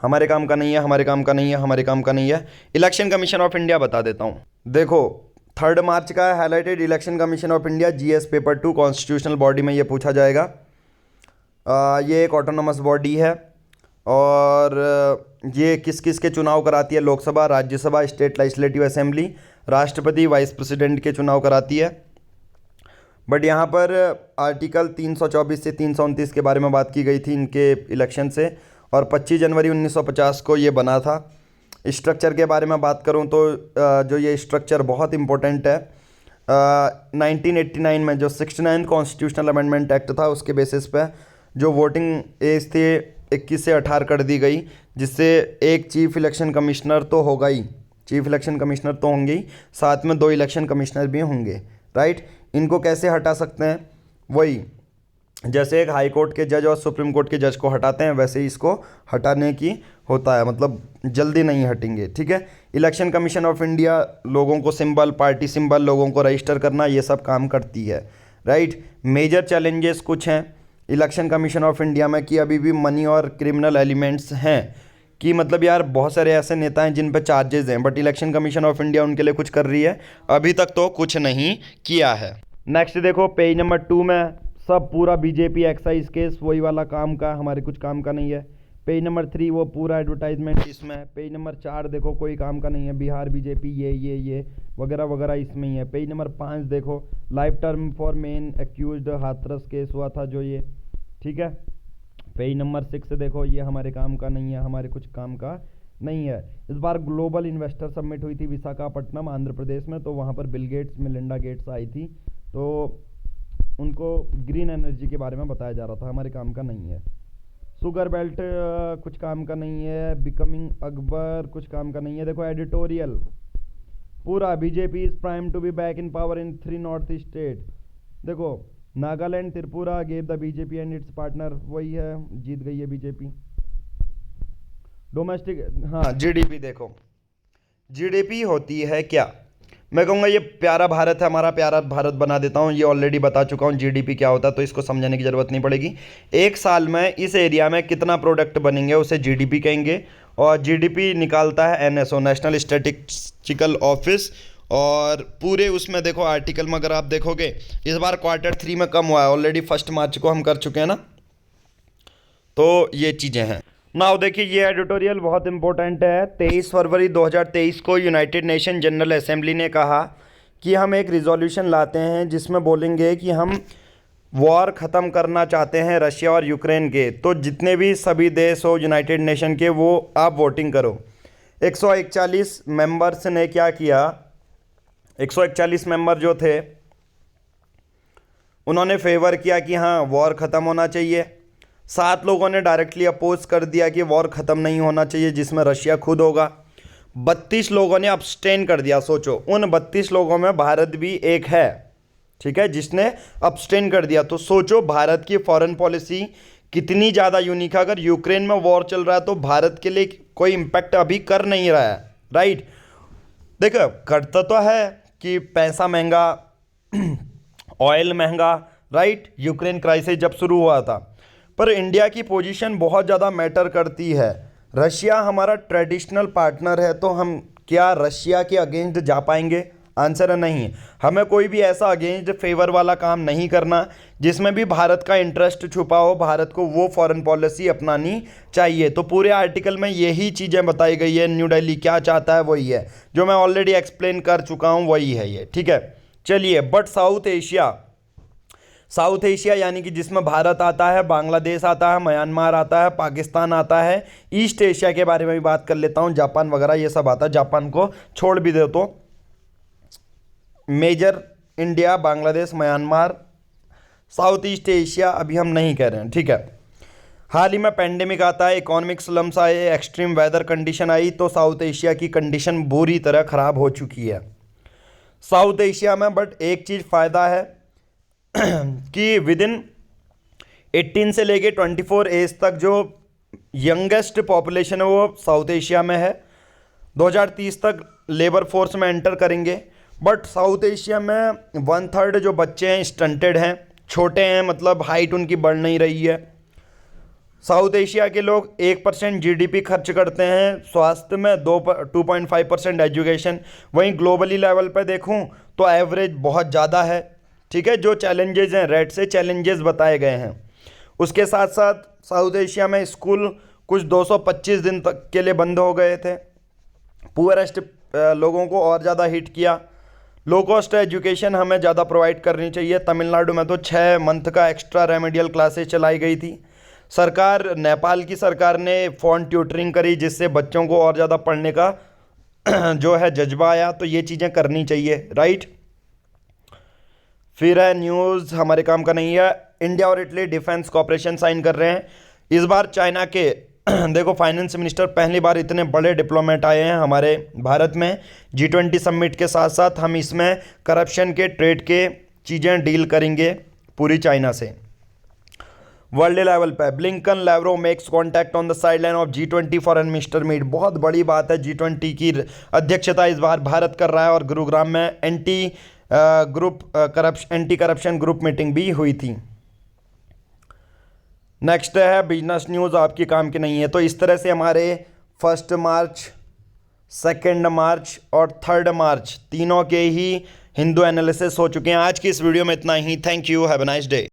हमारे काम का नहीं है, हमारे काम का नहीं है, हमारे काम का नहीं है। इलेक्शन कमीशन ऑफ इंडिया बता देता हूँ। देखो 3 मार्च का highlighted election commission of India GS paper 2 constitutional body में ये पूछा जाएगा। ये एक ऑटोनोमस बॉडी है और ये किस किस के चुनाव कराती है? Lok Sabha, Rajya Sabha, state legislative assembly, राष्ट्रपति, वाइस प्रेसिडेंट के चुनाव कराती है। बट यहाँ पर आर्टिकल 324 से 329 के बारे में बात की गई थी इनके इलेक्शन से, और 25 जनवरी 1950 को ये बना था। स्ट्रक्चर के बारे में बात करूँ तो जो ये स्ट्रक्चर बहुत इम्पोर्टेंट है। 1989 में जो 69 कॉन्स्टिट्यूशनल अमेंडमेंट एक्ट था उसके बेसिस पे जो वोटिंग एज थे 21 से 18 कर दी गई, जिससे एक चीफ इलेक्शन कमिश्नर तो होगा ही, चीफ इलेक्शन कमिश्नर तो होंगे ही, साथ में 2 इलेक्शन कमिश्नर भी होंगे, राइट। इनको कैसे हटा सकते हैं? वही जैसे एक हाई कोर्ट के जज और सुप्रीम कोर्ट के जज को हटाते हैं वैसे ही इसको हटाने की होता है, मतलब जल्दी नहीं हटेंगे, ठीक है। इलेक्शन कमीशन ऑफ इंडिया लोगों को सिंबल, पार्टी सिंबल, लोगों को रजिस्टर करना, ये सब काम करती है, राइट। मेजर चैलेंजेस कुछ हैं इलेक्शन कमीशन ऑफ इंडिया में कि अभी भी मनी और क्रिमिनल एलिमेंट्स हैं, कि मतलब यार बहुत सारे ऐसे नेता हैं जिन पर चार्जेस हैं, but election commission of India उनके लिए कुछ कर रही है, अभी तक तो कुछ नहीं किया है। नेक्स्ट देखो पेज नंबर 2 में सब पूरा बीजेपी एक्साइज केस वही वाला काम का, हमारे कुछ काम का नहीं है। पेज नंबर 3 वो पूरा एडवर्टाइजमेंट इसमें है। पेज नंबर 4 देखो कोई काम का नहीं है, बिहार बीजेपी ये वगैरह वगैरह इसमें ही है। पेज नंबर 5 देखो life term for main accused Hathras case हुआ था जो ये, ठीक है। पेज नंबर 6 देखो ये हमारे काम का नहीं है, हमारे कुछ काम का नहीं है। इस बार ग्लोबल इन्वेस्टर समिट हुई थी विशाखापट्टनम आंध्र प्रदेश में, तो वहाँ पर बिल गेट्स, मिलिंडा गेट्स आई थी, तो उनको ग्रीन एनर्जी के बारे में बताया जा रहा था, हमारे काम का नहीं है। शुगर बेल्ट कुछ काम का नहीं है। बिकमिंग अकबर कुछ काम का नहीं है। देखो एडिटोरियल पूरा BJP is prime to be back in power in 3 north state. देखो Nagaland, Tripura gave the BJP and its partner, वही है, जीत गई है बीजेपी। डोमेस्टिक, हाँ जीडीपी देखो, जीडीपी होती है क्या? मैं कहूँगा ये प्यारा भारत है, हमारा प्यारा भारत बना देता हूँ, ये ऑलरेडी बता चुका हूँ जीडीपी क्या होता है, तो इसको समझाने की ज़रूरत नहीं पड़ेगी। एक साल में इस एरिया में कितना प्रोडक्ट बनेंगे उसे जीडीपी कहेंगे, और जीडीपी निकालता है एनएसओ, नेशनल स्टैटिस्टिकल ऑफिस। और पूरे उसमें देखो आर्टिकल में अगर आप देखोगे इस बार Q3 में कम हुआ है, ऑलरेडी 1 मार्च को हम कर चुके हैं ना, तो ये चीज़ें हैं। नाउ देखिए ये एडिटोरियल बहुत इंपॉर्टेंट है। 23 फरवरी 2023 को यूनाइटेड नेशन जनरल असेंबली ने कहा कि हम एक रिजोल्यूशन लाते हैं जिसमें बोलेंगे कि हम वॉर ख़त्म करना चाहते हैं रशिया और यूक्रेन के। तो जितने भी सभी देश हो यूनाइटेड नेशन के वो आप वोटिंग करो। 141 मेंबर्स ने क्या किया, 141 मेंबर जो थे उन्होंने फेवर किया कि हाँ वॉर ख़त्म होना चाहिए। 7 लोगों ने डायरेक्टली अपोज कर दिया कि वॉर ख़त्म नहीं होना चाहिए, जिसमें रशिया खुद होगा। 32 लोगों ने अब्सटेन कर दिया। सोचो उन 32 लोगों में भारत भी एक है, ठीक है, जिसने अब्सटेन कर दिया। तो सोचो भारत की फॉरेन पॉलिसी कितनी ज़्यादा यूनिक है। अगर यूक्रेन में वॉर चल रहा है तो भारत के लिए कोई इम्पैक्ट अभी कर नहीं रहा है, राइट। देखो करता तो है कि पैसा महंगा, ऑयल महंगा, राइट, यूक्रेन क्राइसिस जब शुरू हुआ था। पर इंडिया की पोजीशन बहुत ज़्यादा मैटर करती है। रशिया हमारा ट्रेडिशनल पार्टनर है, तो हम क्या रशिया के अगेंस्ट जा पाएंगे? आंसर है नहीं। हमें कोई भी ऐसा अगेंस्ट फेवर वाला काम नहीं करना जिसमें भी भारत का इंटरेस्ट छुपा हो। भारत को वो फॉरेन पॉलिसी अपनानी चाहिए। तो पूरे आर्टिकल में यही चीज़ें बताई गई है। न्यू दिल्ली क्या चाहता है वही है, जो मैं ऑलरेडी एक्सप्लेन कर चुका हूँ वही है ये, ठीक है। चलिए, बट साउथ एशिया यानी कि जिसमें भारत आता है, बांग्लादेश आता है, म्यांमार आता है, पाकिस्तान आता है। ईस्ट एशिया के बारे में भी बात कर लेता हूँ, जापान वगैरह ये सब आता है। जापान को छोड़ भी दे तो major India, Bangladesh, Myanmar, south east Asia अभी हम नहीं कह रहे हैं, ठीक है। हाल ही में पेंडेमिक आता है, इकोनॉमिक स्लम्स आए, एक्सट्रीम वेदर कंडीशन आई, तो साउथ एशिया की कंडीशन बुरी तरह ख़राब हो चुकी है साउथ एशिया में। बट एक चीज़ फ़ायदा है कि विद इन 18 से लेके 24 एज तक जो यंगेस्ट पॉपुलेशन है वो साउथ एशिया में है। 2030 तक लेबर फोर्स में एंटर करेंगे। बट साउथ एशिया में 1/3 जो बच्चे हैं स्टंटेड हैं, छोटे हैं, मतलब हाइट उनकी बढ़ नहीं रही है। साउथ एशिया के लोग 1% जीडीपी खर्च करते हैं स्वास्थ्य में, 2.5% एजुकेशन। वहीं ग्लोबली लेवल पर देखूं तो एवरेज बहुत ज़्यादा है, ठीक है। जो चैलेंजेस हैं, रेड से चैलेंजेस बताए गए हैं। उसके साथ साथ साउथ एशिया में स्कूल कुछ 225 दिन तक के लिए बंद हो गए थे। पुअरेस्ट लोगों को और ज़्यादा हिट किया। लो कॉस्ट एजुकेशन हमें ज़्यादा प्रोवाइड करनी चाहिए। तमिलनाडु में तो 6 मंथ का एक्स्ट्रा रेमेडियल क्लासेस चलाई गई थी। नेपाल की सरकार ने फ़ोन ट्यूटरिंग करी, जिससे बच्चों को और ज़्यादा पढ़ने का जो है जज्बा आया। तो ये चीज़ें करनी चाहिए, राइट। फिर है न्यूज़ हमारे काम का नहीं है। इंडिया और इटली डिफेंस कॉपरेशन साइन कर रहे हैं। इस बार चाइना के देखो फाइनेंस मिनिस्टर, पहली बार इतने बड़े डिप्लोमेट आए हैं हमारे भारत में। G20 समिट के साथ साथ हम इसमें करप्शन के, ट्रेड के चीज़ें डील करेंगे पूरी चाइना से। वर्ल्ड लेवल पे Blinken Lavrov makes contact on the sideline of G20 foreign minister meet. बहुत बड़ी बात है। G20 की अध्यक्षता इस बार भारत कर रहा है और गुरुग्राम में एंटी करप्शन ग्रुप मीटिंग भी हुई थी। नेक्स्ट है बिजनेस न्यूज़, आपकी काम की नहीं है। तो इस तरह से हमारे 1 मार्च, 2 मार्च और 3 मार्च तीनों के ही हिंदू एनालिसिस हो चुके हैं। आज की इस वीडियो में इतना ही। Thank you, have a nice day.